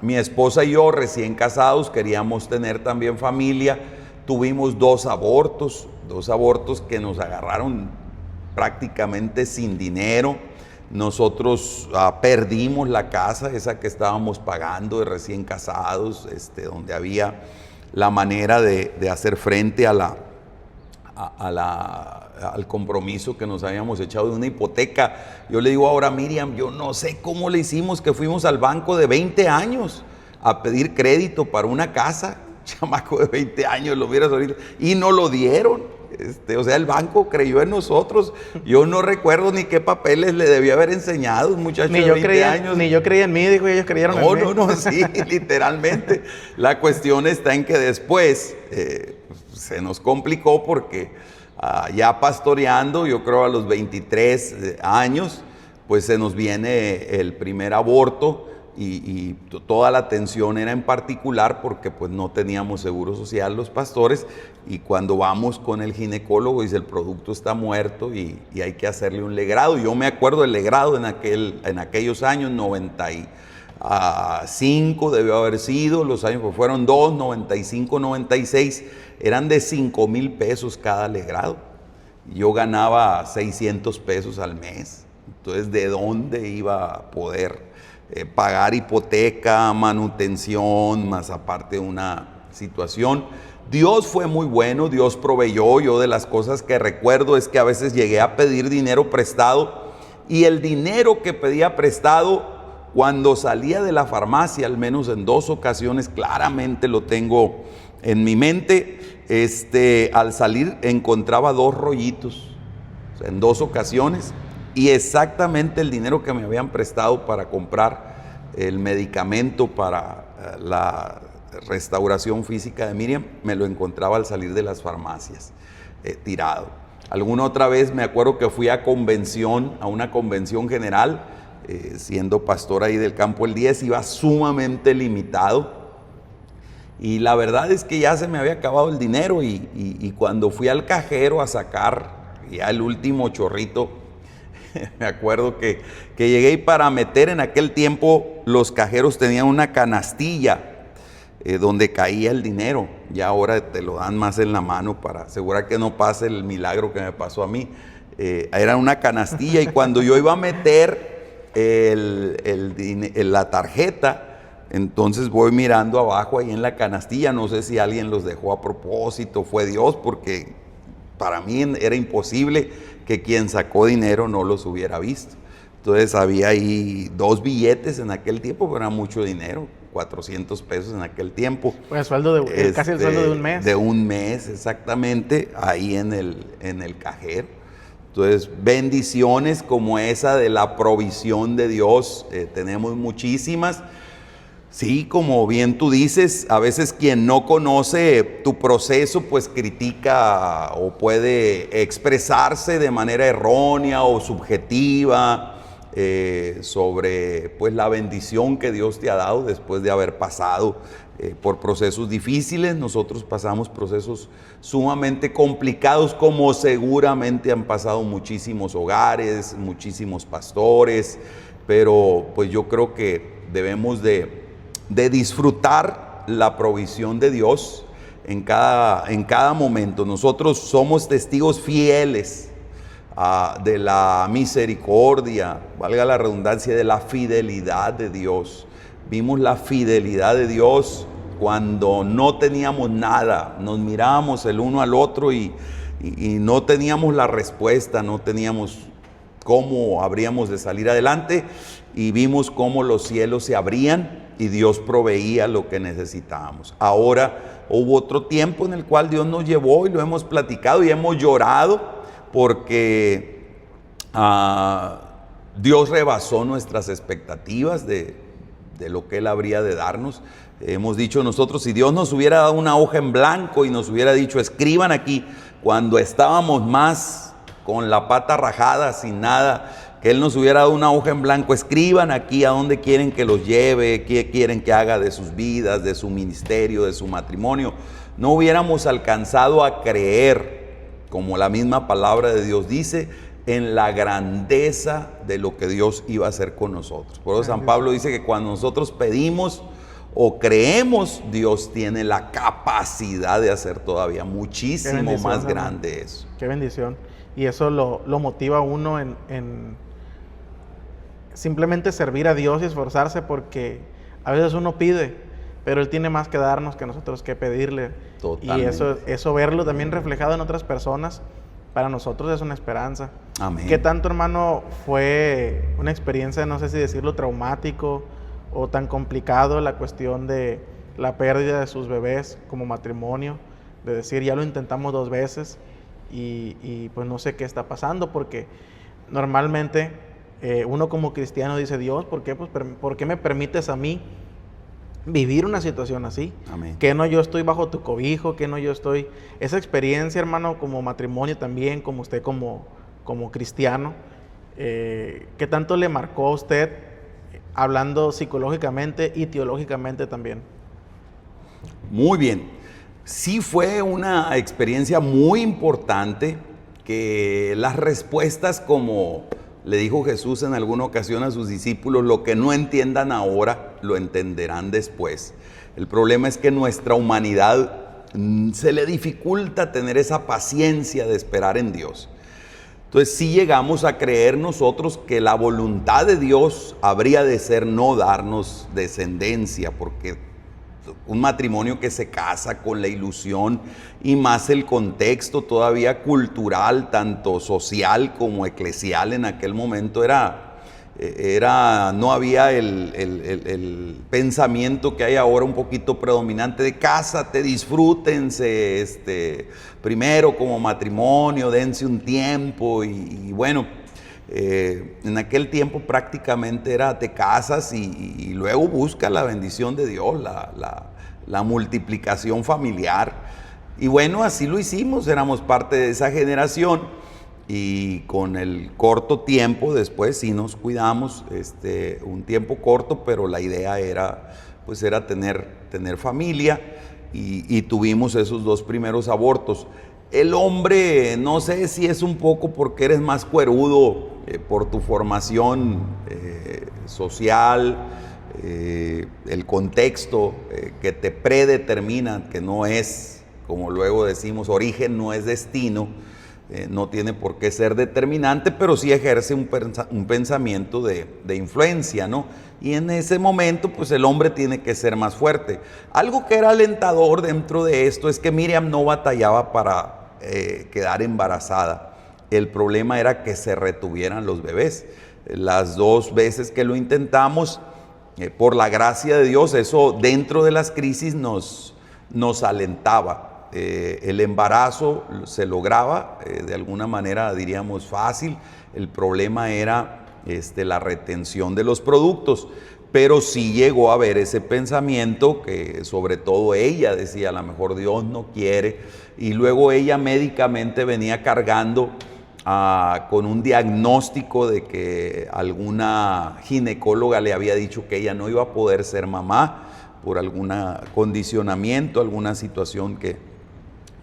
mi esposa y yo, recién casados, queríamos tener también familia. Tuvimos 2 abortos que nos agarraron prácticamente sin dinero. Nosotros perdimos la casa, esa que estábamos pagando de recién casados, donde había la manera de hacer frente al compromiso que nos habíamos echado de una hipoteca. Yo le digo ahora, Miriam, yo no sé cómo le hicimos, que fuimos al banco de 20 años a pedir crédito para una casa. Chamaco de 20 años, lo vieras ahorita, y no lo dieron. O sea, el banco creyó en nosotros. Yo no recuerdo ni qué papeles le debía haber enseñado un muchacho de 20 años. Ni yo creía en mí, dijo, ellos creyeron en mí. No, sí, literalmente. La cuestión está en que después se nos complicó porque ya pastoreando, yo creo a los 23 años, pues se nos viene el primer aborto y toda la atención era en particular porque pues no teníamos seguro social los pastores, y cuando vamos con el ginecólogo dice el producto está muerto y hay que hacerle un legrado. Yo me acuerdo del legrado en aquellos años, 95 debió haber sido, los años pues fueron 95, 96, eran de 5,000 pesos cada legrado. Yo ganaba 600 pesos al mes, entonces ¿de dónde iba a poder pagar hipoteca, manutención, más aparte de una situación? Dios fue muy bueno, Dios proveyó. Yo de las cosas que recuerdo es que a veces llegué a pedir dinero prestado, y el dinero que pedía prestado, cuando salía de la farmacia, al menos en 2 ocasiones, claramente lo tengo en mi mente, al salir encontraba 2 rollitos, o sea, en 2 ocasiones, y exactamente el dinero que me habían prestado para comprar el medicamento para la restauración física de Miriam, me lo encontraba al salir de las farmacias, tirado. Alguna otra vez me acuerdo que fui a una convención general, siendo pastor ahí del Campo el 10, iba sumamente limitado, y la verdad es que ya se me había acabado el dinero, y cuando fui al cajero a sacar ya el último chorrito, me acuerdo que llegué, y para meter, en aquel tiempo los cajeros tenían una canastilla donde caía el dinero, ya ahora te lo dan más en la mano para asegurar que no pase el milagro que me pasó a mí. Era una canastilla, y cuando yo iba a meter la tarjeta, entonces voy mirando abajo ahí en la canastilla, no sé si alguien los dejó a propósito, fue Dios, porque para mí era imposible que quien sacó dinero no los hubiera visto. Entonces había ahí 2 billetes en aquel tiempo, pero era mucho dinero, 400 pesos en aquel tiempo. Pues casi el sueldo de un mes. De un mes, exactamente, ahí en el cajero. Entonces, bendiciones como esa de la provisión de Dios, tenemos muchísimas. Sí, como bien tú dices, a veces quien no conoce tu proceso pues critica o puede expresarse de manera errónea o subjetiva sobre pues la bendición que Dios te ha dado después de haber pasado por procesos difíciles. Nosotros pasamos procesos sumamente complicados, como seguramente han pasado muchísimos hogares, muchísimos pastores, pero pues yo creo que debemos de disfrutar la provisión de Dios en cada momento. Nosotros somos testigos fieles de la misericordia, valga la redundancia, de la fidelidad de Dios. Vimos la fidelidad de Dios cuando no teníamos nada, nos mirábamos el uno al otro y no teníamos la respuesta, no teníamos cómo habríamos de salir adelante, y vimos cómo los cielos se abrían y Dios proveía lo que necesitábamos. Ahora hubo otro tiempo en el cual Dios nos llevó, y lo hemos platicado y hemos llorado porque Dios rebasó nuestras expectativas de lo que Él habría de darnos. Hemos dicho nosotros, si Dios nos hubiera dado una hoja en blanco y nos hubiera dicho, escriban aquí, cuando estábamos más con la pata rajada, sin nada, que Él nos hubiera dado una hoja en blanco, escriban aquí a dónde quieren que los lleve, qué quieren que haga de sus vidas, de su ministerio, de su matrimonio, no hubiéramos alcanzado a creer, como la misma palabra de Dios dice, en la grandeza de lo que Dios iba a hacer con nosotros. Por eso San Pablo dice que cuando nosotros pedimos o creemos, Dios tiene la capacidad de hacer todavía muchísimo más grande eso. Qué bendición. Y eso lo motiva a uno en simplemente servir a Dios y esforzarse, porque a veces uno pide, pero Él tiene más que darnos que nosotros que pedirle. Totalmente. Y eso verlo también reflejado en otras personas, para nosotros es una esperanza. Amén. ¿Qué tanto, hermano, fue una experiencia, no sé si decirlo, traumático o tan complicado, la cuestión de la pérdida de sus bebés como matrimonio? De decir, ya lo intentamos 2 veces y pues no sé qué está pasando, porque normalmente uno como cristiano dice, Dios, ¿por qué me permites a mí vivir una situación así. Amén. Que no yo estoy bajo tu cobijo, que no yo estoy... Esa experiencia, hermano, como matrimonio también, como usted como cristiano, ¿qué tanto le marcó a usted, hablando psicológicamente y teológicamente también? Muy bien. Sí fue una experiencia muy importante, que las respuestas, como le dijo Jesús en alguna ocasión a sus discípulos, lo que no entiendan ahora, lo entenderán después. El problema es que nuestra humanidad se le dificulta tener esa paciencia de esperar en Dios. Entonces sí llegamos a creer nosotros que la voluntad de Dios habría de ser no darnos descendencia, porque un matrimonio que se casa con la ilusión, y más el contexto todavía cultural, tanto social como eclesial en aquel momento, no había el pensamiento que hay ahora un poquito predominante de cásate, disfrútense primero como matrimonio, dense un tiempo y bueno, en aquel tiempo prácticamente era te casas y luego busca la bendición de Dios, la multiplicación familiar. Y bueno, así lo hicimos, éramos parte de esa generación. Y con el corto tiempo después sí nos cuidamos, un tiempo corto, pero la idea era tener familia, y tuvimos esos 2 primeros abortos. El hombre, no sé si es un poco porque eres más cuerudo, por tu formación social, el contexto que te predetermina, que no es, como luego decimos, origen no es destino. No tiene por qué ser determinante, pero sí ejerce un pensamiento de influencia, ¿no? Y en ese momento, pues el hombre tiene que ser más fuerte. Algo que era alentador dentro de esto es que Miriam no batallaba para quedar embarazada. El problema era que se retuvieran los bebés. Las 2 veces que lo intentamos, por la gracia de Dios, eso dentro de las crisis nos alentaba. El embarazo se lograba de alguna manera, diríamos, fácil. El problema era la retención de los productos, pero sí llegó a haber ese pensamiento que sobre todo ella decía, a lo mejor Dios no quiere, y luego ella médicamente venía cargando con un diagnóstico de que alguna ginecóloga le había dicho que ella no iba a poder ser mamá por algún condicionamiento, alguna situación que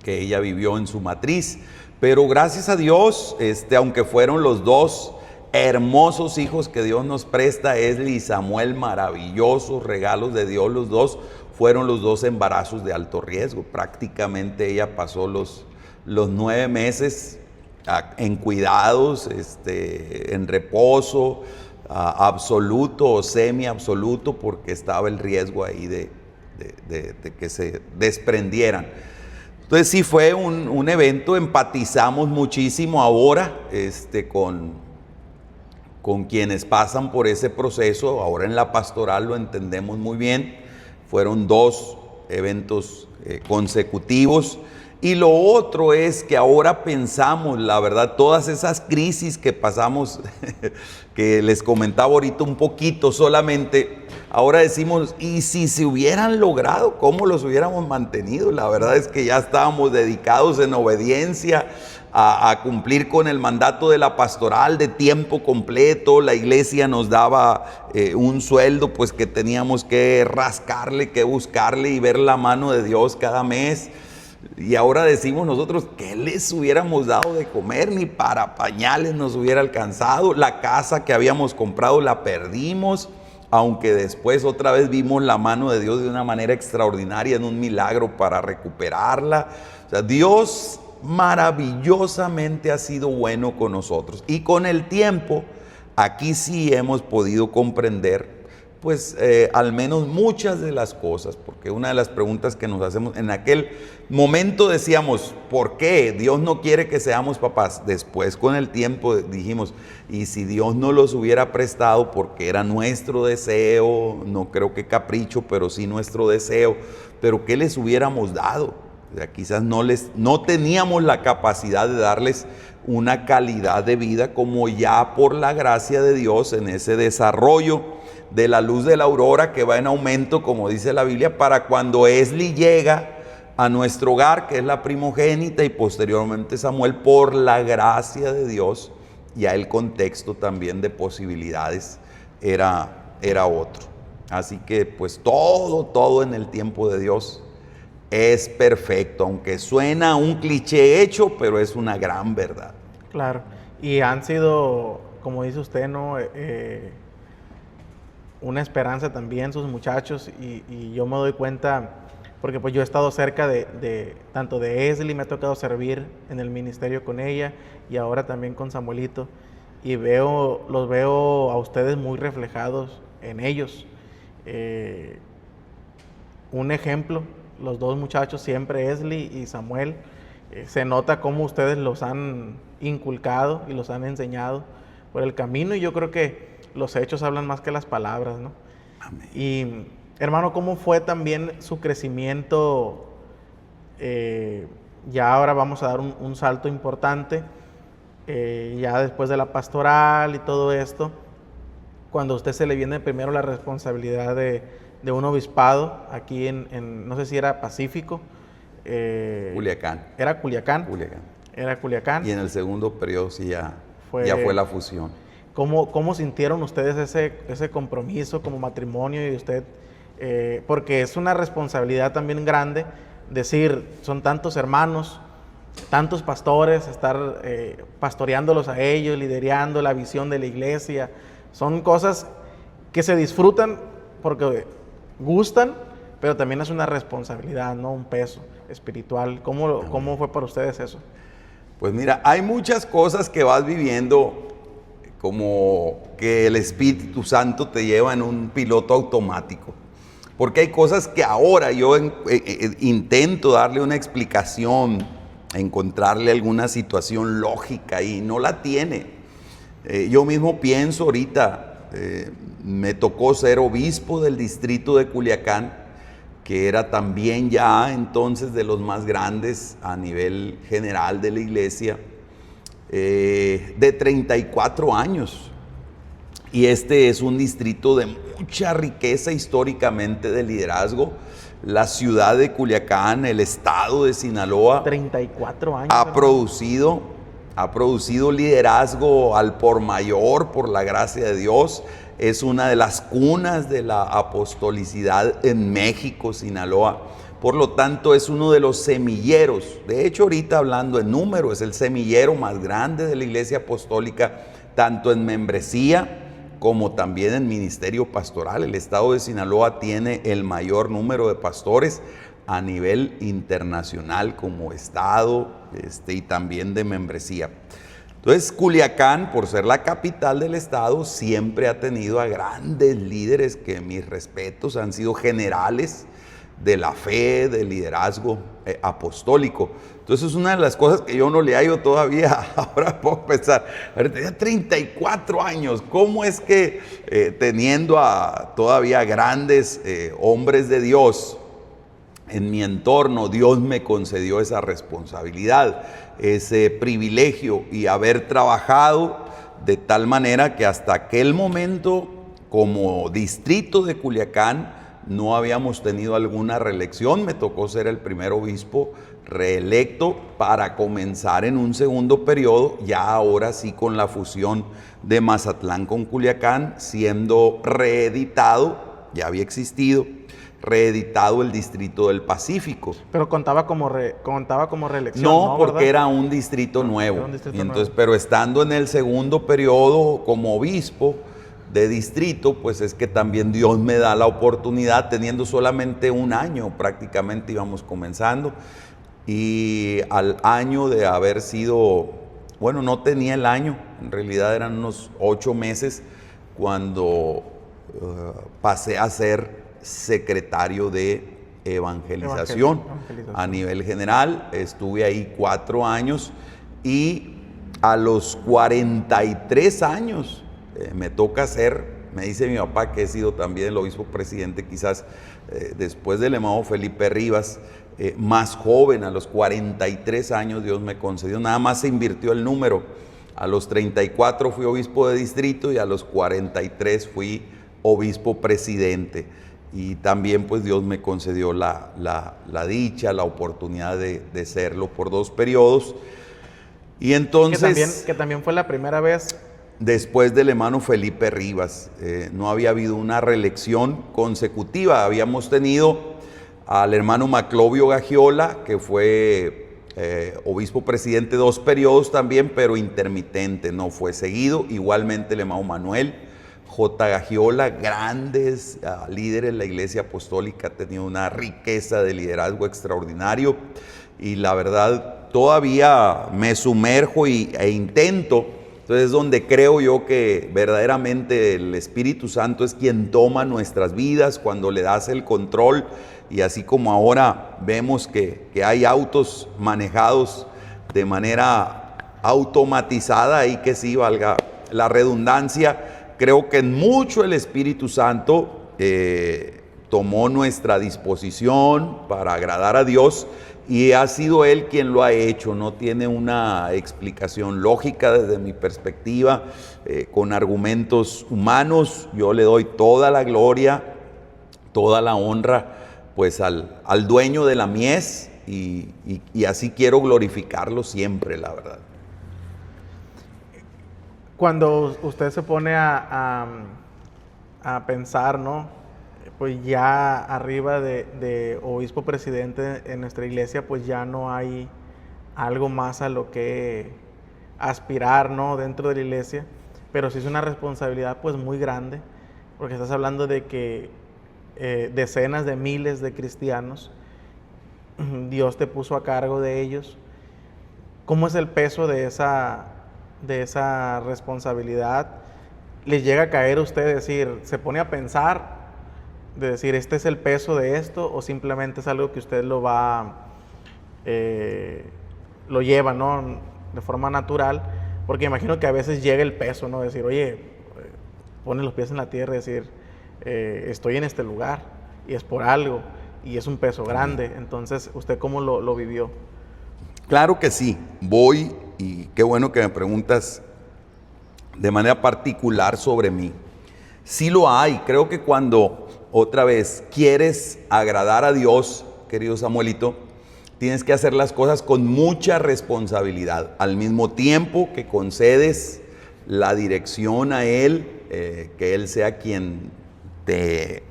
ella vivió en su matriz. Pero gracias a Dios, aunque fueron los 2 hermosos hijos que Dios nos presta, Esli y Samuel, maravillosos regalos de Dios los 2, fueron los 2 embarazos de alto riesgo. Prácticamente ella pasó los 9 meses en cuidados, en reposo absoluto o semi-absoluto, porque estaba el riesgo ahí de que se desprendieran. Entonces sí fue un evento, empatizamos muchísimo ahora con quienes pasan por ese proceso. Ahora en la pastoral lo entendemos muy bien. Fueron 2 eventos consecutivos. Y lo otro es que ahora pensamos, la verdad, todas esas crisis que pasamos, que les comentaba ahorita un poquito solamente, ahora decimos, ¿y si se hubieran logrado? ¿Cómo los hubiéramos mantenido? La verdad es que ya estábamos dedicados en obediencia a cumplir con el mandato de la pastoral de tiempo completo. La iglesia nos daba un sueldo, pues que teníamos que rascarle, que buscarle y ver la mano de Dios cada mes. Y ahora decimos nosotros, ¿qué les hubiéramos dado de comer? Ni para pañales nos hubiera alcanzado. La casa que habíamos comprado la perdimos, aunque después otra vez vimos la mano de Dios de una manera extraordinaria, en un milagro para recuperarla. O sea, Dios maravillosamente ha sido bueno con nosotros. Y con el tiempo, aquí sí hemos podido comprender pues al menos muchas de las cosas, porque una de las preguntas que nos hacemos, en aquel momento decíamos, ¿por qué Dios no quiere que seamos papás? Después con el tiempo dijimos, y si Dios no los hubiera prestado, porque era nuestro deseo, no creo que capricho, pero sí nuestro deseo, pero ¿qué les hubiéramos dado? O sea, quizás no teníamos la capacidad de darles una calidad de vida como ya por la gracia de Dios en ese desarrollo de la luz de la aurora que va en aumento, como dice la Biblia, para cuando Esli llega a nuestro hogar, que es la primogénita, y posteriormente Samuel, por la gracia de Dios, ya el contexto también de posibilidades era otro. Así que pues todo en el tiempo de Dios es perfecto, aunque suena un cliché hecho, pero es una gran verdad. Claro, y han sido, como dice usted, ¿no? Una esperanza también sus muchachos, y yo me doy cuenta, porque pues yo he estado cerca tanto de Esli, me ha tocado servir en el ministerio con ella, y ahora también con Samuelito, y los veo a ustedes muy reflejados en ellos. Un ejemplo, los dos muchachos, siempre Esli y Samuel, se nota cómo ustedes los han inculcado y los han enseñado por el camino, y yo creo que los hechos hablan más que las palabras, ¿no? Amén. Y hermano, ¿cómo fue también su crecimiento? Ya ahora vamos a dar un salto importante, ya después de la pastoral y todo esto, cuando a usted se le viene primero la responsabilidad de un obispado aquí no sé si era Pacífico. Culiacán. ¿Era Culiacán? Culiacán. Era Culiacán. Y en el segundo periodo sí ya fue la fusión. ¿Cómo sintieron ustedes ese compromiso como matrimonio y usted? Porque es una responsabilidad también grande, decir, son tantos hermanos, tantos pastores, estar pastoreándolos a ellos, liderando la visión de la iglesia. Son cosas que se disfrutan porque gustan, pero también es una responsabilidad, ¿no? Un peso espiritual. ¿Cómo fue para ustedes eso? Pues mira, hay muchas cosas que vas viviendo, como que el Espíritu Santo te lleva en un piloto automático. Porque hay cosas que ahora yo intento darle una explicación, encontrarle alguna situación lógica y no la tiene. Yo mismo pienso ahorita, me tocó ser obispo del distrito de Culiacán, que era también ya entonces de los más grandes a nivel general de la iglesia, de 34 años. Y este es un distrito de mucha riqueza históricamente de liderazgo. La ciudad de Culiacán, el estado de Sinaloa, 34 años. ha producido liderazgo al por mayor por la gracia de Dios. Es una de las cunas de la apostolicidad en México, Sinaloa. Por lo tanto, es uno de los semilleros. De hecho, ahorita hablando en número, es el semillero más grande de la iglesia apostólica, tanto en membresía como también en ministerio pastoral. El estado de Sinaloa tiene el mayor número de pastores a nivel internacional como estado y también de membresía. Entonces, Culiacán, por ser la capital del estado, siempre ha tenido a grandes líderes que, mis respetos, han sido generales de la fe, del liderazgo apostólico. Entonces, es una de las cosas que yo no le hallo todavía. Ahora puedo pensar, tenía 34 años, ¿cómo es que teniendo a todavía grandes hombres de Dios en mi entorno, Dios me concedió esa responsabilidad, ese privilegio, y haber trabajado de tal manera que hasta aquel momento, como distrito de Culiacán, no habíamos tenido alguna reelección? Me tocó ser el primer obispo reelecto para comenzar en un segundo periodo, ya ahora sí con la fusión de Mazatlán con Culiacán, siendo reeditado, ya había existido, reeditado el distrito del Pacífico. Pero contaba como reelección. No, porque era un distrito nuevo. Y entonces, pero estando en el segundo periodo como obispo de distrito, pues es que también Dios me da la oportunidad, teniendo solamente un año, prácticamente íbamos comenzando, y al año de haber sido, bueno, no tenía el año, en realidad eran unos 8 meses, cuando pasé a ser secretario de evangelización a nivel general. Estuve ahí 4 años, y a los 43 años me toca ser me dice mi papá, que he sido también el obispo presidente, quizás después del hermano Felipe Rivas, más joven. A los 43 años Dios me concedió, nada más se invirtió el número. A los 34 fui obispo de distrito y a los 43 fui obispo presidente. Y también pues Dios me concedió la dicha, la oportunidad de serlo por 2 periodos. Y entonces, que también fue la primera vez después del hermano Felipe Rivas. No había habido una reelección consecutiva. Habíamos tenido al hermano Maclovio Gagiola, que fue obispo presidente 2 periodos también, pero intermitente, no fue seguido. Igualmente el hermano Manuel J. Gagiola, grandes líderes. La Iglesia Apostólica ha tenido una riqueza de liderazgo extraordinario, y la verdad todavía me sumerjo e intento. Entonces es donde creo yo que verdaderamente el Espíritu Santo es quien toma nuestras vidas cuando le das el control. Y así como ahora vemos que hay autos manejados de manera automatizada, y que sí valga la redundancia, creo que en mucho el Espíritu Santo tomó nuestra disposición para agradar a Dios, y ha sido Él quien lo ha hecho. No tiene una explicación lógica desde mi perspectiva, con argumentos humanos. Yo le doy toda la gloria, toda la honra pues al dueño de la mies, y así quiero glorificarlo siempre, la verdad. Cuando usted se pone a pensar, ¿no? Pues ya arriba de obispo presidente en nuestra iglesia, pues ya no hay algo más a lo que aspirar, ¿no? Dentro de la iglesia, pero sí es una responsabilidad pues muy grande, porque estás hablando de que decenas de miles de cristianos, Dios te puso a cargo de ellos. ¿Cómo es el peso de esa responsabilidad? ¿Les llega a caer a usted decir, se pone a pensar, de decir, este es el peso de esto, o simplemente es algo que usted lo lleva, ¿no? De forma natural? Porque imagino que a veces llega el peso, ¿no? Decir, oye, pone los pies en la tierra y decir, estoy en este lugar y es por algo, y es un peso grande. Entonces, ¿usted cómo lo vivió? Claro que sí, voy, y qué bueno que me preguntas de manera particular sobre mí. Sí lo hay. Creo que cuando otra vez quieres agradar a Dios, querido Samuelito, tienes que hacer las cosas con mucha responsabilidad, al mismo tiempo que concedes la dirección a Él, que Él sea quien te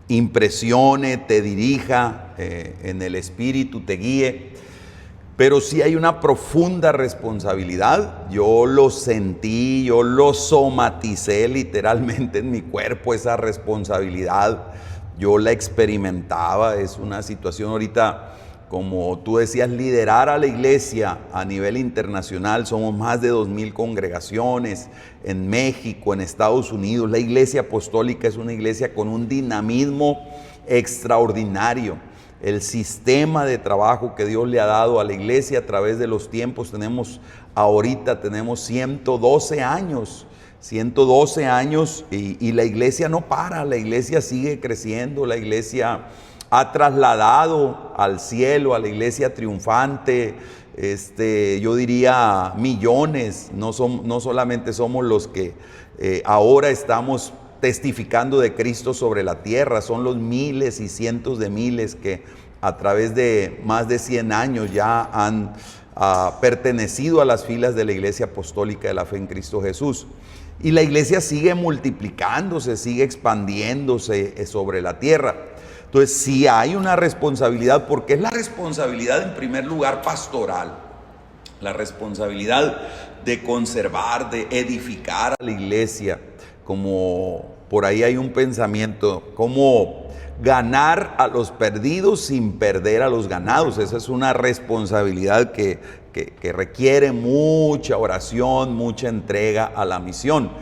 impresione, te dirija en el Espíritu, te guíe. Pero sí hay una profunda responsabilidad. Yo lo sentí, yo lo somaticé literalmente en mi cuerpo, esa responsabilidad. Yo la experimentaba. Es una situación ahorita, como tú decías, liderar a la iglesia a nivel internacional. Somos más de 2,000 congregaciones en México, en Estados Unidos. La Iglesia Apostólica es una iglesia con un dinamismo extraordinario. El sistema de trabajo que Dios le ha dado a la iglesia a través de los tiempos, ahorita tenemos 112 años y la iglesia no para, la iglesia sigue creciendo. La iglesia ha trasladado al cielo a la iglesia triunfante, yo diría millones. No solamente somos los que ahora estamos testificando de Cristo sobre la tierra, son los miles y cientos de miles que a través de más de 100 años ya han pertenecido a las filas de la Iglesia Apostólica de la Fe en Cristo Jesús. Y la iglesia sigue multiplicándose, sigue expandiéndose sobre la tierra. Entonces sí hay una responsabilidad, porque es la responsabilidad en primer lugar pastoral, la responsabilidad de conservar, de edificar a la iglesia. Como por ahí hay un pensamiento, como ganar a los perdidos sin perder a los ganados. Esa es una responsabilidad que requiere mucha oración, mucha entrega a la misión.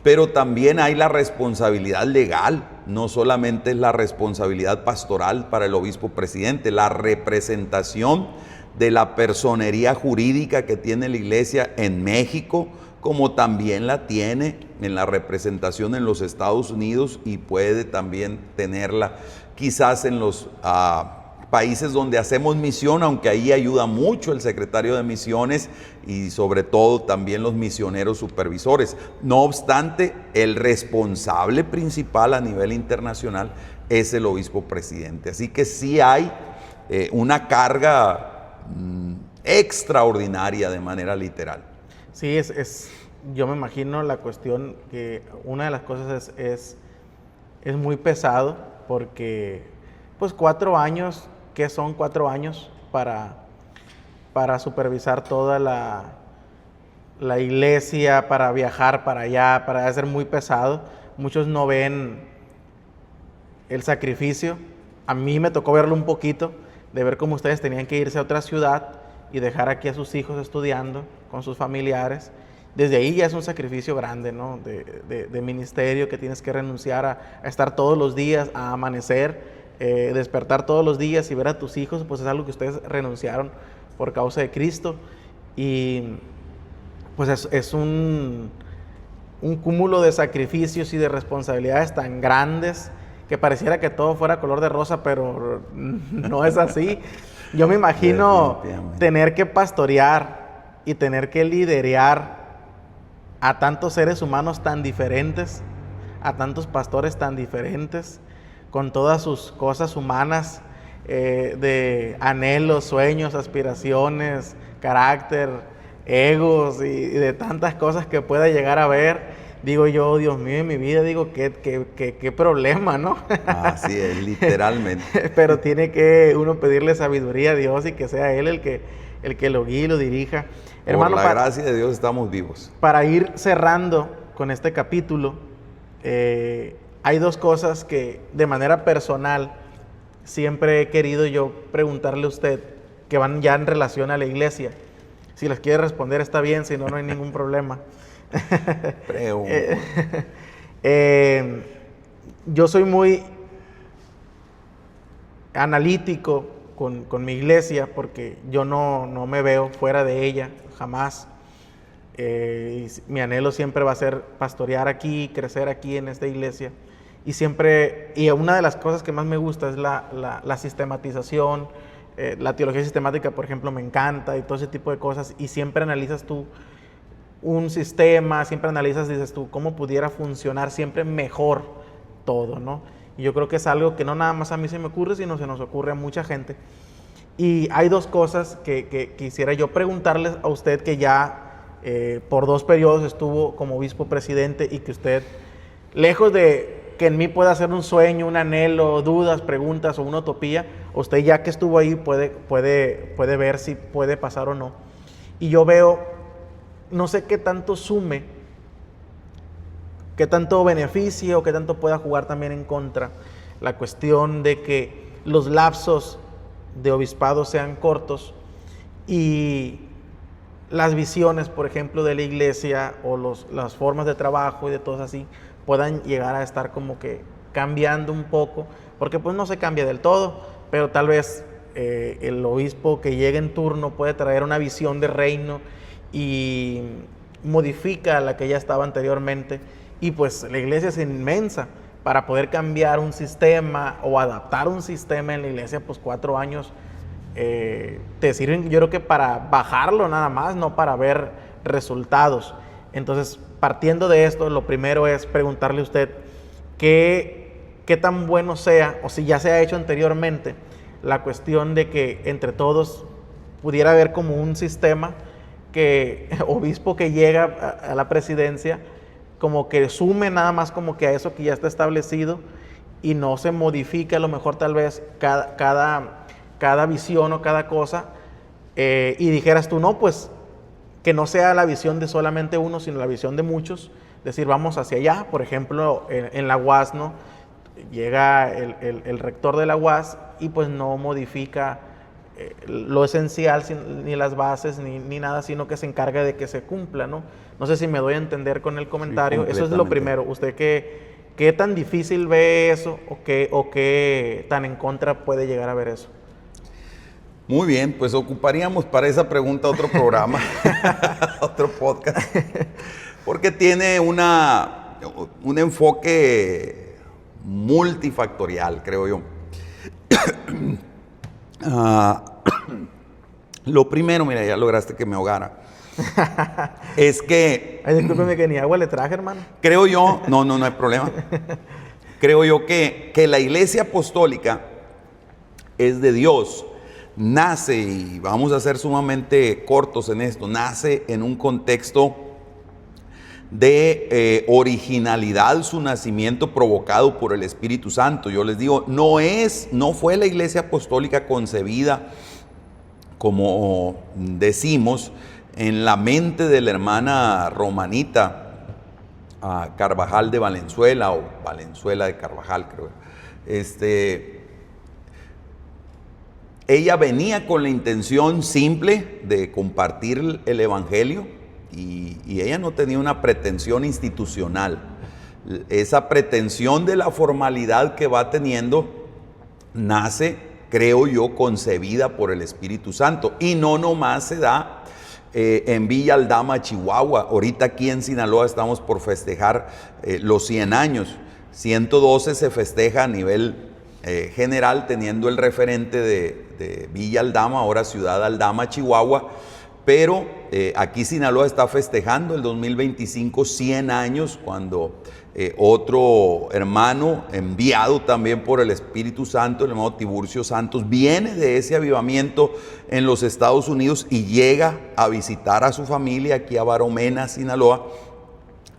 Pero también hay la responsabilidad legal, no solamente es la responsabilidad pastoral para el obispo presidente, la representación de la personería jurídica que tiene la iglesia en México como también la tiene en la representación en los Estados Unidos y puede también tenerla quizás en los países donde hacemos misión, aunque ahí ayuda mucho el secretario de misiones y sobre todo también los misioneros supervisores. No obstante, el responsable principal a nivel internacional es el obispo presidente. Así que sí hay una carga extraordinaria de manera literal. Sí, yo me imagino la cuestión que una de las cosas es muy pesado porque pues 4 años, ¿qué son 4 años para supervisar toda la iglesia, para viajar para allá, para ser muy pesado? Muchos no ven el sacrificio. A mí me tocó verlo un poquito, de ver cómo ustedes tenían que irse a otra ciudad y dejar aquí a sus hijos estudiando con sus familiares. Desde ahí ya es un sacrificio grande, ¿no? De ministerio, que tienes que renunciar a estar todos los días, a amanecer, despertar todos los días y ver a tus hijos, pues es algo que ustedes renunciaron por causa de Cristo. Y pues es un cúmulo de sacrificios y de responsabilidades tan grandes que pareciera que todo fuera color de rosa, pero no es así. Yo me imagino tener que pastorear y tener que liderear a tantos seres humanos tan diferentes, a tantos pastores tan diferentes, con todas sus cosas humanas, de anhelos, sueños, aspiraciones, carácter, egos y de tantas cosas que pueda llegar a ver. Digo yo, Dios mío, en mi vida, digo, qué problema, ¿no? Así es, literalmente. Pero tiene que uno pedirle sabiduría a Dios y que sea Él el que lo guíe y lo dirija. Hermano, por la gracia de Dios estamos vivos. Para ir cerrando con este capítulo, hay 2 cosas que de manera personal siempre he querido yo preguntarle a usted, que van ya en relación a la iglesia. Si las quiere responder está bien, si no, no hay ningún problema. Yo soy muy analítico con mi iglesia porque yo no me veo fuera de ella, jamás. Y mi anhelo siempre va a ser pastorear aquí, crecer aquí en esta iglesia. Y una de las cosas que más me gusta es la sistematización, la teología sistemática, por ejemplo, me encanta y todo ese tipo de cosas. Y siempre analizas tú un sistema, siempre analizas, dices tú, cómo pudiera funcionar siempre mejor todo, ¿no? Y yo creo que es algo que no nada más a mí se me ocurre, sino se nos ocurre a mucha gente. Y hay 2 cosas que quisiera yo preguntarles a usted, que ya por 2 periodos estuvo como obispo presidente, y que usted, lejos de que en mí pueda ser un sueño, un anhelo, dudas, preguntas o una utopía, usted ya que estuvo ahí puede ver si puede pasar o no. Y yo veo, no sé qué tanto sume, qué tanto beneficie o qué tanto pueda jugar también en contra la cuestión de que los lapsos de obispado sean cortos y las visiones, por ejemplo, de la iglesia o las formas de trabajo y de todo así puedan llegar a estar como que cambiando un poco, porque pues no se cambia del todo, pero tal vez el obispo que llegue en turno puede traer una visión de reino y modifica la que ya estaba anteriormente, y pues la iglesia es inmensa. Para poder cambiar un sistema o adaptar un sistema en la iglesia, pues 4 años te sirven, yo creo que para bajarlo nada más, no para ver resultados. Entonces, partiendo de esto, lo primero es preguntarle a usted qué tan bueno sea, o si ya se ha hecho anteriormente, la cuestión de que entre todos pudiera haber como un sistema que obispo que llega a la presidencia como que sume nada más como que a eso que ya está establecido y no se modifique a lo mejor tal vez cada visión o cada cosa, y dijeras tú, no, pues que no sea la visión de solamente uno, sino la visión de muchos, decir vamos hacia allá. Por ejemplo, en la UAS, ¿no? Llega el rector de la UAS y pues no modifica lo esencial, ni las bases, ni nada, sino que se encarga de que se cumpla, ¿no? No sé si me doy a entender con el comentario. Sí, eso es lo primero. ¿Usted qué tan difícil ve eso o qué tan en contra puede llegar a ver eso? Muy bien, pues ocuparíamos para esa pregunta otro programa, otro podcast, porque tiene un enfoque multifactorial, creo yo. Lo primero, mira, ya lograste que me ahogara. Es que... Ay, discúlpeme que ni agua le traje, hermano. Creo yo, no hay problema. Creo yo que la Iglesia Apostólica es de Dios. Nace, y vamos a ser sumamente cortos en esto, nace en un contexto de originalidad, su nacimiento provocado por el Espíritu Santo. Yo les digo, no fue la Iglesia Apostólica concebida, como decimos, en la mente de la hermana romanita Carvajal de Valenzuela, o Valenzuela de Carvajal, creo. Ella venía con la intención simple de compartir el Evangelio y ella no tenía una pretensión institucional. Esa pretensión de la formalidad que va teniendo nace, creo yo, concebida por el Espíritu Santo, y no nomás se da en Villa Aldama, Chihuahua. Ahorita aquí en Sinaloa estamos por festejar los 100 años. 112 se festeja a nivel general, teniendo el referente de Villa Aldama, ahora Ciudad Aldama, Chihuahua, pero aquí Sinaloa está festejando el 2025 100 años, cuando otro hermano enviado también por el Espíritu Santo, el hermano Tiburcio Santos, viene de ese avivamiento en los Estados Unidos y llega a visitar a su familia aquí a Baromena, Sinaloa,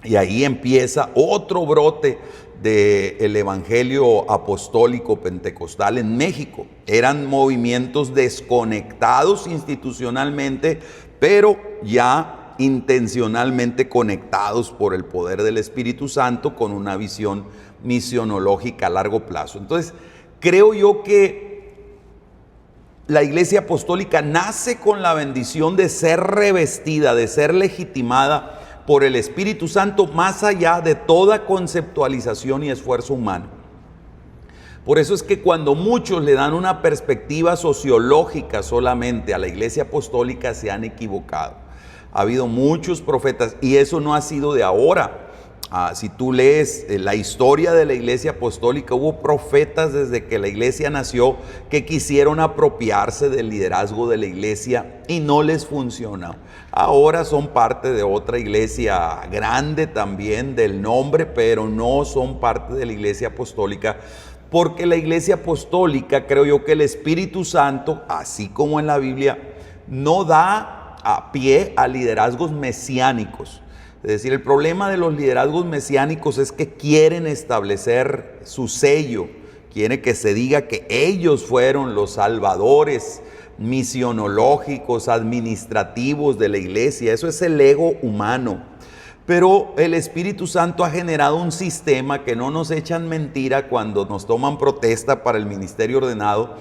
y ahí empieza otro brote del evangelio apostólico pentecostal en México. Eran movimientos desconectados institucionalmente, pero ya intencionalmente conectados por el poder del Espíritu Santo, con una visión misionológica a largo plazo. Entonces, creo yo que la Iglesia Apostólica nace con la bendición de ser revestida, de ser legitimada por el Espíritu Santo, más allá de toda conceptualización y esfuerzo humano. Por eso es que cuando muchos le dan una perspectiva sociológica solamente a la Iglesia Apostólica, se han equivocado. Ha habido muchos profetas, y eso no ha sido de ahora. Si tú lees la historia de la Iglesia Apostólica, hubo profetas desde que la Iglesia nació que quisieron apropiarse del liderazgo de la Iglesia y no les funcionó. Ahora son parte de otra iglesia grande también del nombre, pero no son parte de la Iglesia Apostólica, porque la Iglesia Apostólica, creo yo que el Espíritu Santo, así como en la Biblia, no da a pie a liderazgos mesiánicos. Es decir, el problema de los liderazgos mesiánicos es que quieren establecer su sello, quieren que se diga que ellos fueron los salvadores misionológicos, administrativos de la iglesia. Eso es el ego humano. Pero el Espíritu Santo ha generado un sistema que no nos echan mentira cuando nos toman protesta para el ministerio ordenado.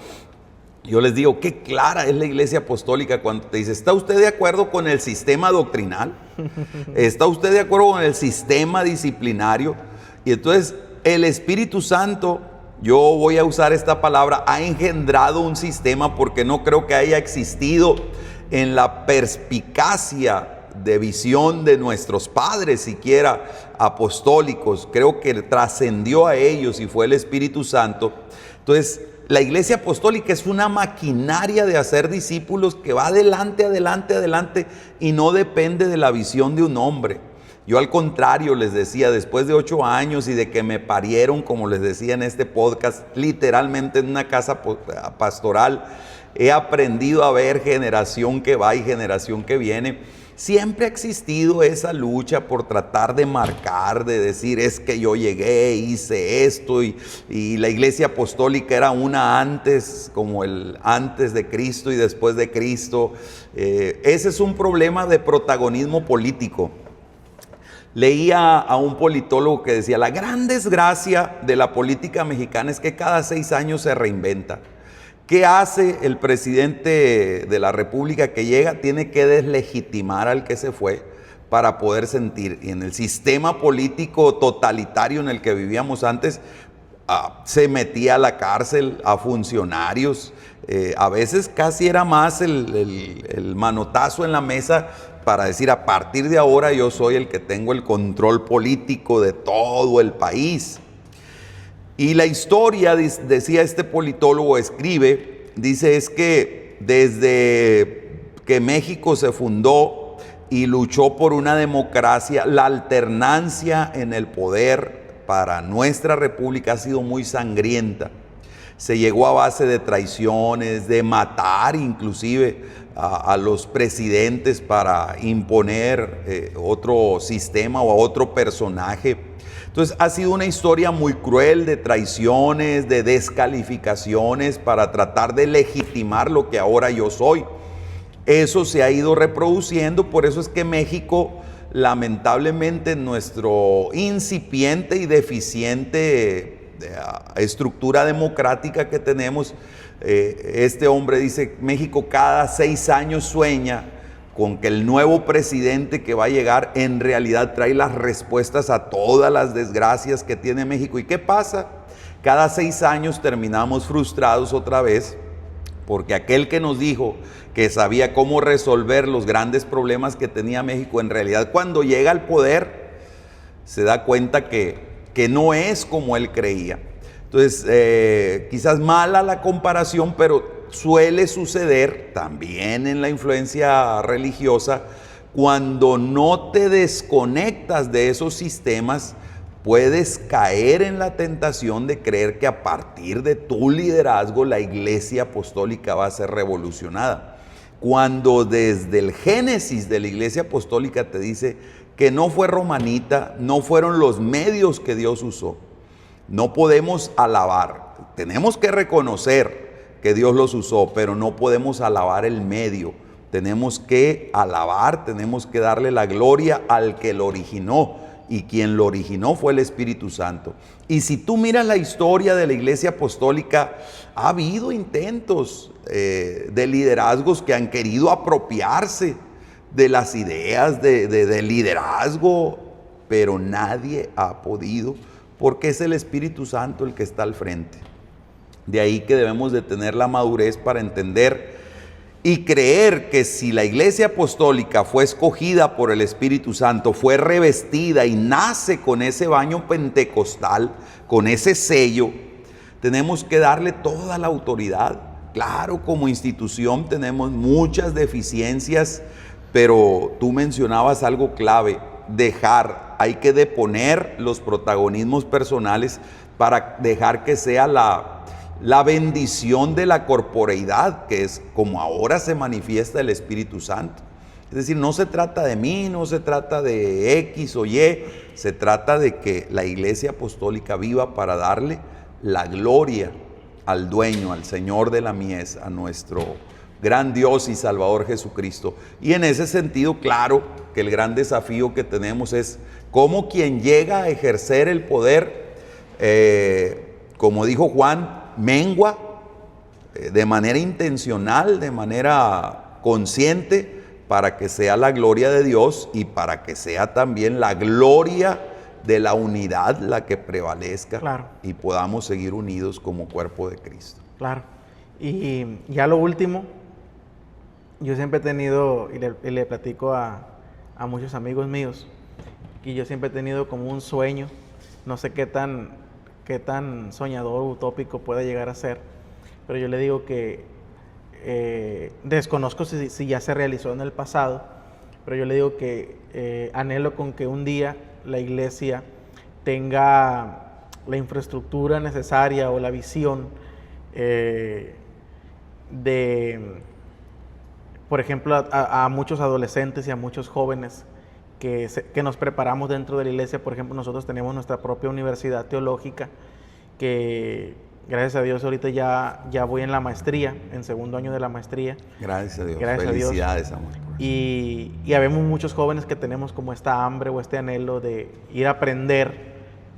Yo les digo, qué clara es la Iglesia Apostólica cuando te dice, ¿está usted de acuerdo con el sistema doctrinal? ¿Está usted de acuerdo con el sistema disciplinario? Y entonces el Espíritu Santo, yo voy a usar esta palabra, ha engendrado un sistema, porque no creo que haya existido en la perspicacia de visión de nuestros padres, siquiera apostólicos. Creo que trascendió a ellos y fue el Espíritu Santo. Entonces, la Iglesia Apostólica es una maquinaria de hacer discípulos que va adelante, adelante, adelante, y no depende de la visión de un hombre. Yo al contrario les decía, después de 8 años y de que me parieron, como les decía en este podcast, literalmente en una casa pastoral, he aprendido a ver generación que va y generación que viene. Siempre ha existido esa lucha por tratar de marcar, de decir, es que yo llegué, hice esto, y la Iglesia Apostólica era una antes, como el antes de Cristo y después de Cristo. Ese es un problema de protagonismo político. Leía a un politólogo que decía, la gran desgracia de la política mexicana es que cada 6 años se reinventa. ¿Qué hace el presidente de la República que llega? Tiene que deslegitimar al que se fue para poder sentir. Y en el sistema político totalitario en el que vivíamos antes, se metía a la cárcel a funcionarios. A veces casi era más el manotazo en la mesa para decir: a partir de ahora yo soy el que tengo el control político de todo el país. Y la historia, decía este politólogo, dice, es que desde que México se fundó y luchó por una democracia, la alternancia en el poder para nuestra república ha sido muy sangrienta. Se llegó a base de traiciones, de matar inclusive a los presidentes para imponer otro sistema o a otro personaje. Entonces ha sido una historia muy cruel de traiciones, de descalificaciones para tratar de legitimar lo que ahora yo soy. Eso se ha ido reproduciendo, por eso es que México, lamentablemente, en nuestro incipiente y deficiente estructura democrática que tenemos, este hombre dice: México cada 6 años sueña con que el nuevo presidente que va a llegar en realidad trae las respuestas a todas las desgracias que tiene México. ¿Y qué pasa? Cada 6 años terminamos frustrados otra vez, porque aquel que nos dijo que sabía cómo resolver los grandes problemas que tenía México, en realidad cuando llega al poder se da cuenta que no es como él creía. Entonces, quizás mala la comparación, pero suele suceder también en la influencia religiosa. Cuando no te desconectas de esos sistemas, puedes caer en la tentación de creer que a partir de tu liderazgo la Iglesia Apostólica va a ser revolucionada. Cuando desde el génesis de la Iglesia Apostólica te dice que no fue romanita, no fueron los medios que Dios usó. No podemos alabar, tenemos que reconocer que Dios los usó, pero no podemos alabar el medio. Tenemos que alabar, tenemos que darle la gloria al que lo originó, y quien lo originó fue el Espíritu Santo. Y si tú miras la historia de la Iglesia Apostólica, ha habido intentos de liderazgos que han querido apropiarse de las ideas de liderazgo, pero nadie ha podido, porque es el Espíritu Santo el que está al frente. De ahí que debemos de tener la madurez para entender y creer que si la Iglesia Apostólica fue escogida por el Espíritu Santo, fue revestida y nace con ese baño pentecostal, con ese sello, tenemos que darle toda la autoridad. Claro, como institución tenemos muchas deficiencias, pero tú mencionabas algo clave: hay que deponer los protagonismos personales para dejar que sea la bendición de la corporeidad, que es como ahora se manifiesta el Espíritu Santo. Es decir, no se trata de mí, no se trata de X o Y, se trata de que la Iglesia Apostólica viva para darle la gloria al dueño, al Señor de la mies, a nuestro gran Dios y Salvador Jesucristo. Y en ese sentido, claro que el gran desafío que tenemos es cómo quien llega a ejercer el poder, como dijo Juan, mengua de manera intencional, de manera consciente, para que sea la gloria de Dios y para que sea también la gloria de la unidad la que prevalezca. Claro. Y podamos seguir unidos como cuerpo de Cristo. Claro. Y ya lo último, yo siempre he tenido, y le platico a muchos amigos míos, y yo siempre he tenido como un sueño, no sé qué tan soñador, utópico puede llegar a ser, pero yo le digo que desconozco si ya se realizó en el pasado, pero yo le digo que anhelo con que un día la iglesia tenga la infraestructura necesaria o la visión por ejemplo, a muchos adolescentes y a muchos jóvenes que nos preparamos dentro de la iglesia. Por ejemplo, nosotros tenemos nuestra propia universidad teológica, que gracias a Dios ahorita ya voy en la maestría, en segundo año de la maestría. Gracias a Dios. Gracias Felicidades, a Dios. Amor. Y habemos muchos jóvenes que tenemos como esta hambre o este anhelo de ir a aprender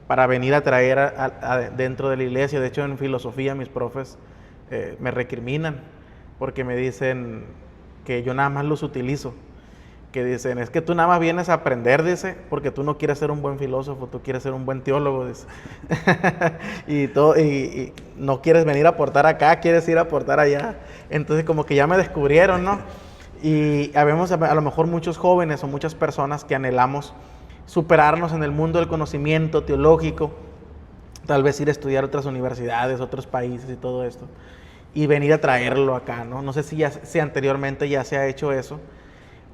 para venir a traer dentro de la iglesia. De hecho, en filosofía mis profes me recriminan porque me dicen que yo nada más los utilizo. que dicen, es que tú nada más vienes a aprender, dice, porque tú no quieres ser un buen filósofo, tú quieres ser un buen teólogo, dice. y no quieres venir a aportar acá, quieres ir a aportar allá. Entonces como que ya me descubrieron, ¿no? Y habemos a lo mejor muchos jóvenes o muchas personas que anhelamos superarnos en el mundo del conocimiento teológico, tal vez ir a estudiar otras universidades, otros países y todo esto, y venir a traerlo acá, ¿no? No sé si anteriormente ya se ha hecho eso.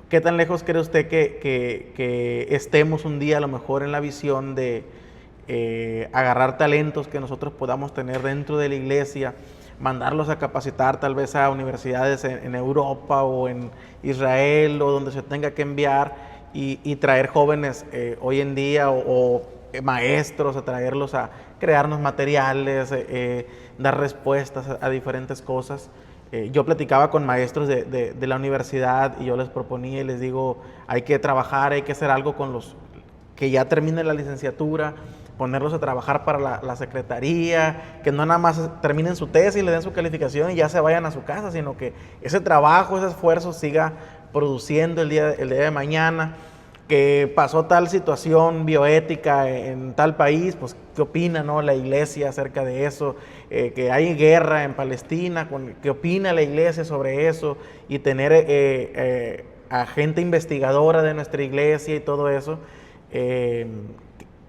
¿Qué tan lejos cree usted que estemos un día a lo mejor en la visión de agarrar talentos que nosotros podamos tener dentro de la iglesia, mandarlos a capacitar tal vez a universidades en Europa o en Israel o donde se tenga que enviar y traer jóvenes hoy en día o maestros, a traerlos a crearnos materiales, dar respuestas a diferentes cosas? Yo platicaba con maestros de la universidad y yo les proponía y les digo, hay que trabajar, hay que hacer algo con los que ya terminen la licenciatura, ponerlos a trabajar para la secretaría, que no nada más terminen su tesis y le den su calificación y ya se vayan a su casa, sino que ese trabajo, ese esfuerzo siga produciendo el día de mañana. Que pasó tal situación bioética en tal país, pues ¿qué opina, no, la iglesia acerca de eso? Que hay guerra en Palestina, ¿qué opina la iglesia sobre eso? Y tener a gente investigadora de nuestra iglesia y todo eso.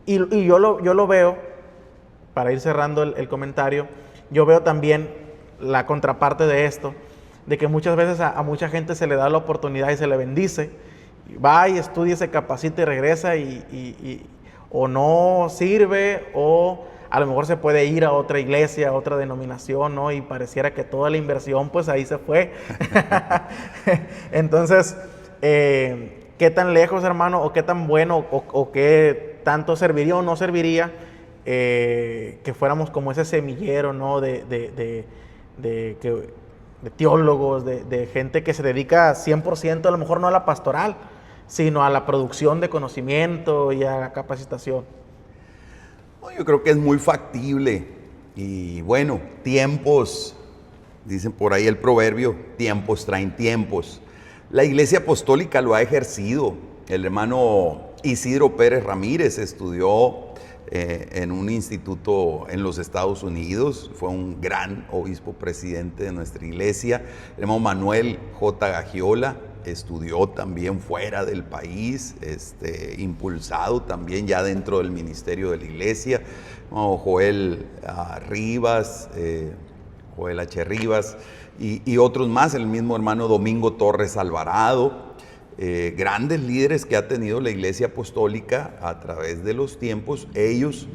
Y yo lo veo, para ir cerrando el comentario, yo veo también la contraparte de esto, de que muchas veces a mucha gente se le da la oportunidad y se le bendice, va y estudia, se capacita y regresa o no sirve o a lo mejor se puede ir a otra iglesia, a otra denominación, ¿no? Y pareciera que toda la inversión pues ahí se fue. Entonces, ¿qué tan lejos, hermano, o qué tan bueno o qué tanto serviría o no serviría que fuéramos como ese semillero, ¿no? de teólogos, de gente que se dedica 100% a lo mejor no a la pastoral, sino a la producción de conocimiento y a la capacitación? Yo creo que es muy factible y bueno, tiempos, dicen por ahí el proverbio, tiempos traen tiempos. La Iglesia Apostólica lo ha ejercido. El hermano Isidro Pérez Ramírez estudió en un instituto en los Estados Unidos, fue un gran obispo presidente de nuestra iglesia. El hermano Manuel J. Gagiola estudió también fuera del país, impulsado también ya dentro del ministerio de la iglesia. Joel Rivas, Joel H. Rivas y otros más, el mismo hermano Domingo Torres Alvarado. Grandes líderes que ha tenido la Iglesia Apostólica a través de los tiempos. Ellos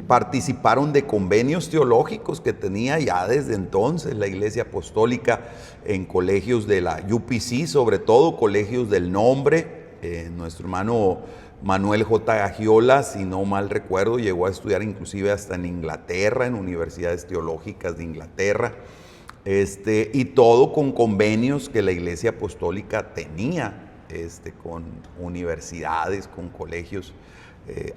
participaron de convenios teológicos que tenía ya desde entonces la Iglesia Apostólica en colegios de la UPC, sobre todo colegios del nombre. Nuestro hermano Manuel J. Gagiola, si no mal recuerdo, llegó a estudiar inclusive hasta en Inglaterra, en universidades teológicas de Inglaterra. Y todo con convenios que la Iglesia Apostólica tenía con universidades, con colegios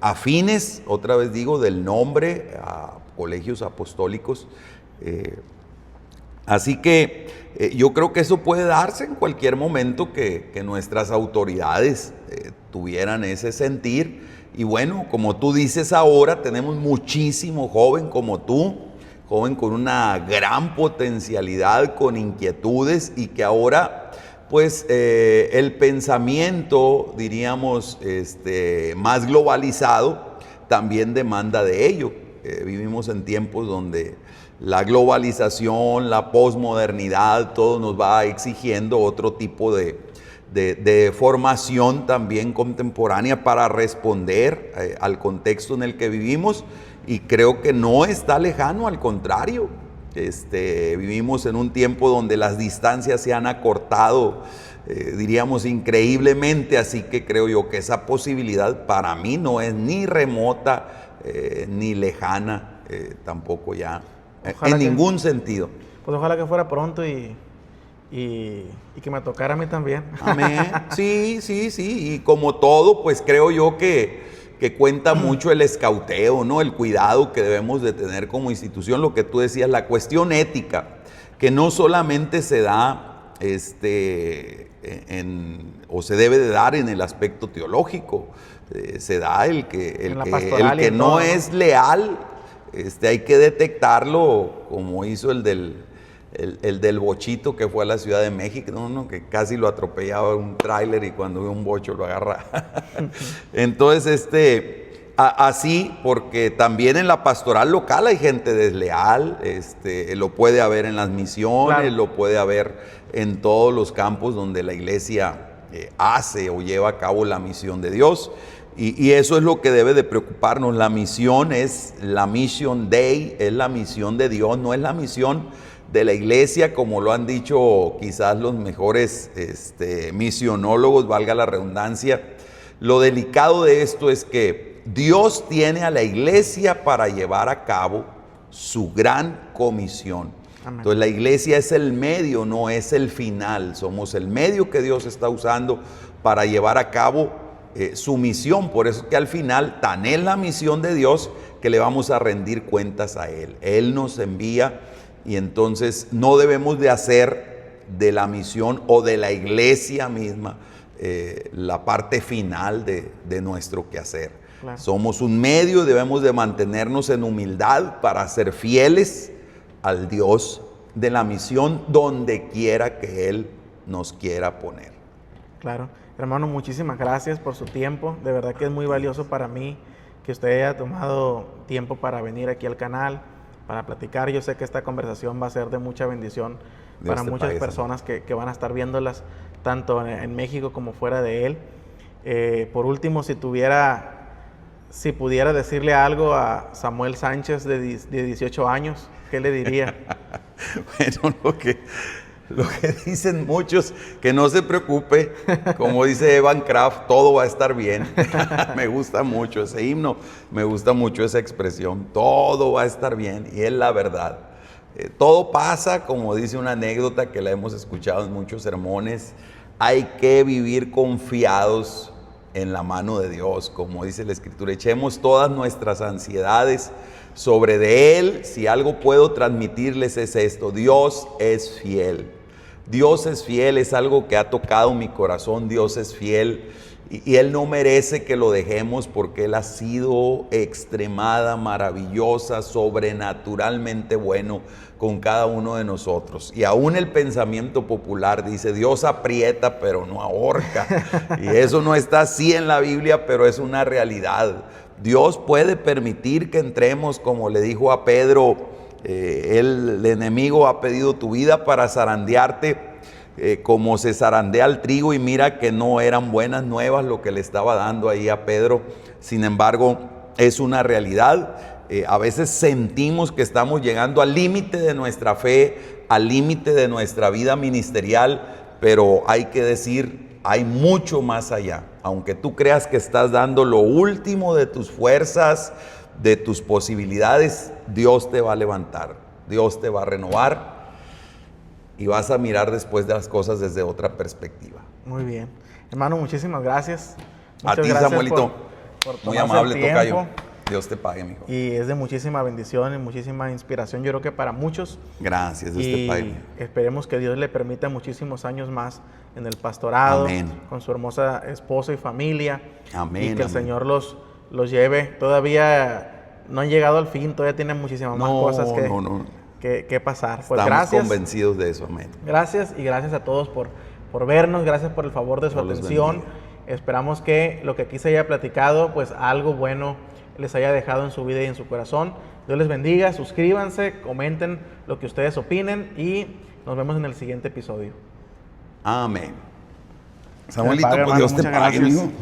afines, otra vez digo, del nombre, a colegios apostólicos. Así que yo creo que eso puede darse en cualquier momento que nuestras autoridades tuvieran ese sentir. Y bueno, como tú dices ahora, tenemos muchísimo joven como tú, joven con una gran potencialidad, con inquietudes y que ahora pues el pensamiento, diríamos, más globalizado también demanda de ello. Vivimos en tiempos donde la globalización, la posmodernidad, todo nos va exigiendo otro tipo de formación también contemporánea para responder al contexto en el que vivimos. Y creo que no está lejano, al contrario. Vivimos en un tiempo donde las distancias se han acortado, diríamos, increíblemente, así que creo yo que esa posibilidad para mí no es ni remota, ni lejana, tampoco ya, en ningún sentido. Pues ojalá que fuera pronto y que me tocara a mí también. Amén. Sí, y como todo, pues creo yo que cuenta mucho el escauteo, ¿no? El cuidado que debemos de tener como institución, lo que tú decías, la cuestión ética, que no solamente se da o se debe de dar en el aspecto teológico. Se da el que no todo, es leal, hay que detectarlo, como hizo el del bochito que fue a la Ciudad de México, que casi lo atropellaba un tráiler y cuando ve un bocho lo agarra. Entonces, así, porque también en la pastoral local hay gente desleal, lo puede haber en las misiones, claro, lo puede haber en todos los campos donde la iglesia hace o lleva a cabo la misión de Dios. Y eso es lo que debe de preocuparnos. La misión es la mission day, es la misión de Dios, no es la misión de la iglesia, como lo han dicho quizás los mejores misionólogos, valga la redundancia. Lo delicado de esto es que Dios tiene a la iglesia para llevar a cabo su gran comisión. Amén. Entonces la iglesia es el medio, no es el final. Somos el medio que Dios está usando para llevar a cabo su misión. Por eso que al final tan es la misión de Dios que le vamos a rendir cuentas a Él. Él nos envía y entonces no debemos de hacer de la misión o de la iglesia misma la parte final de nuestro quehacer. Claro. Somos un medio, debemos de mantenernos en humildad para ser fieles al Dios de la misión donde quiera que Él nos quiera poner. Claro. Hermano, muchísimas gracias por su tiempo. De verdad que es muy valioso para mí que usted haya tomado tiempo para venir aquí al canal, para platicar. Yo sé que esta conversación va a ser de mucha bendición para muchas personas que van a estar viéndolas, tanto en México como fuera de él. Por último, si pudiera decirle algo a Samuel Sánchez de 18 años, ¿qué le diría? Bueno, lo que dicen muchos, que no se preocupe, como dice Evan Kraft, todo va a estar bien. Me gusta mucho ese himno, me gusta mucho esa expresión, todo va a estar bien, y es la verdad. Todo pasa, como dice una anécdota que la hemos escuchado en muchos sermones, hay que vivir confiados en la mano de Dios, como dice la Escritura. Echemos todas nuestras ansiedades sobre de Él. Si algo puedo transmitirles es esto: Dios es fiel. Dios es fiel, es algo que ha tocado mi corazón. Dios es fiel y Él no merece que lo dejemos, porque Él ha sido extremada, maravillosa, sobrenaturalmente bueno con cada uno de nosotros. Y aún el pensamiento popular dice: Dios aprieta pero no ahorca. Y eso no está así en la Biblia, pero es una realidad. Dios puede permitir que entremos, como le dijo a Pedro, el enemigo ha pedido tu vida para zarandearte, como se zarandea el trigo, y mira que no eran buenas nuevas lo que le estaba dando ahí a Pedro. Sin embargo, es una realidad. A veces sentimos que estamos llegando al límite de nuestra fe, al límite de nuestra vida ministerial, pero hay que decir, hay mucho más allá. Aunque tú creas que estás dando lo último de tus fuerzas, de tus posibilidades, Dios te va a levantar, Dios te va a renovar y vas a mirar después de las cosas desde otra perspectiva. Muy bien. Hermano, muchísimas gracias. A ti, gracias Samuelito, por muy tomarse amable, el tiempo. tocayo. Dios te pague, mijo. Y es de muchísima bendición y muchísima inspiración, yo creo que para muchos. Gracias, Dios te pague. Esperemos que Dios le permita muchísimos años más en el pastorado, amén, con su hermosa esposa y familia. Amén. Y que el amén. Señor los lleve. Todavía no han llegado al fin, todavía tienen muchísimas más cosas que pasar. Pues estamos gracias, convencidos de eso, amén. Gracias, y gracias a todos por vernos, gracias por el favor de su atención. Esperamos que lo que aquí se haya platicado, pues algo bueno les haya dejado en su vida y en su corazón. Dios les bendiga, suscríbanse, comenten lo que ustedes opinen y nos vemos en el siguiente episodio. Amén. Samuelito, Padre, pues Dios te hermano, pague, muchas amigo.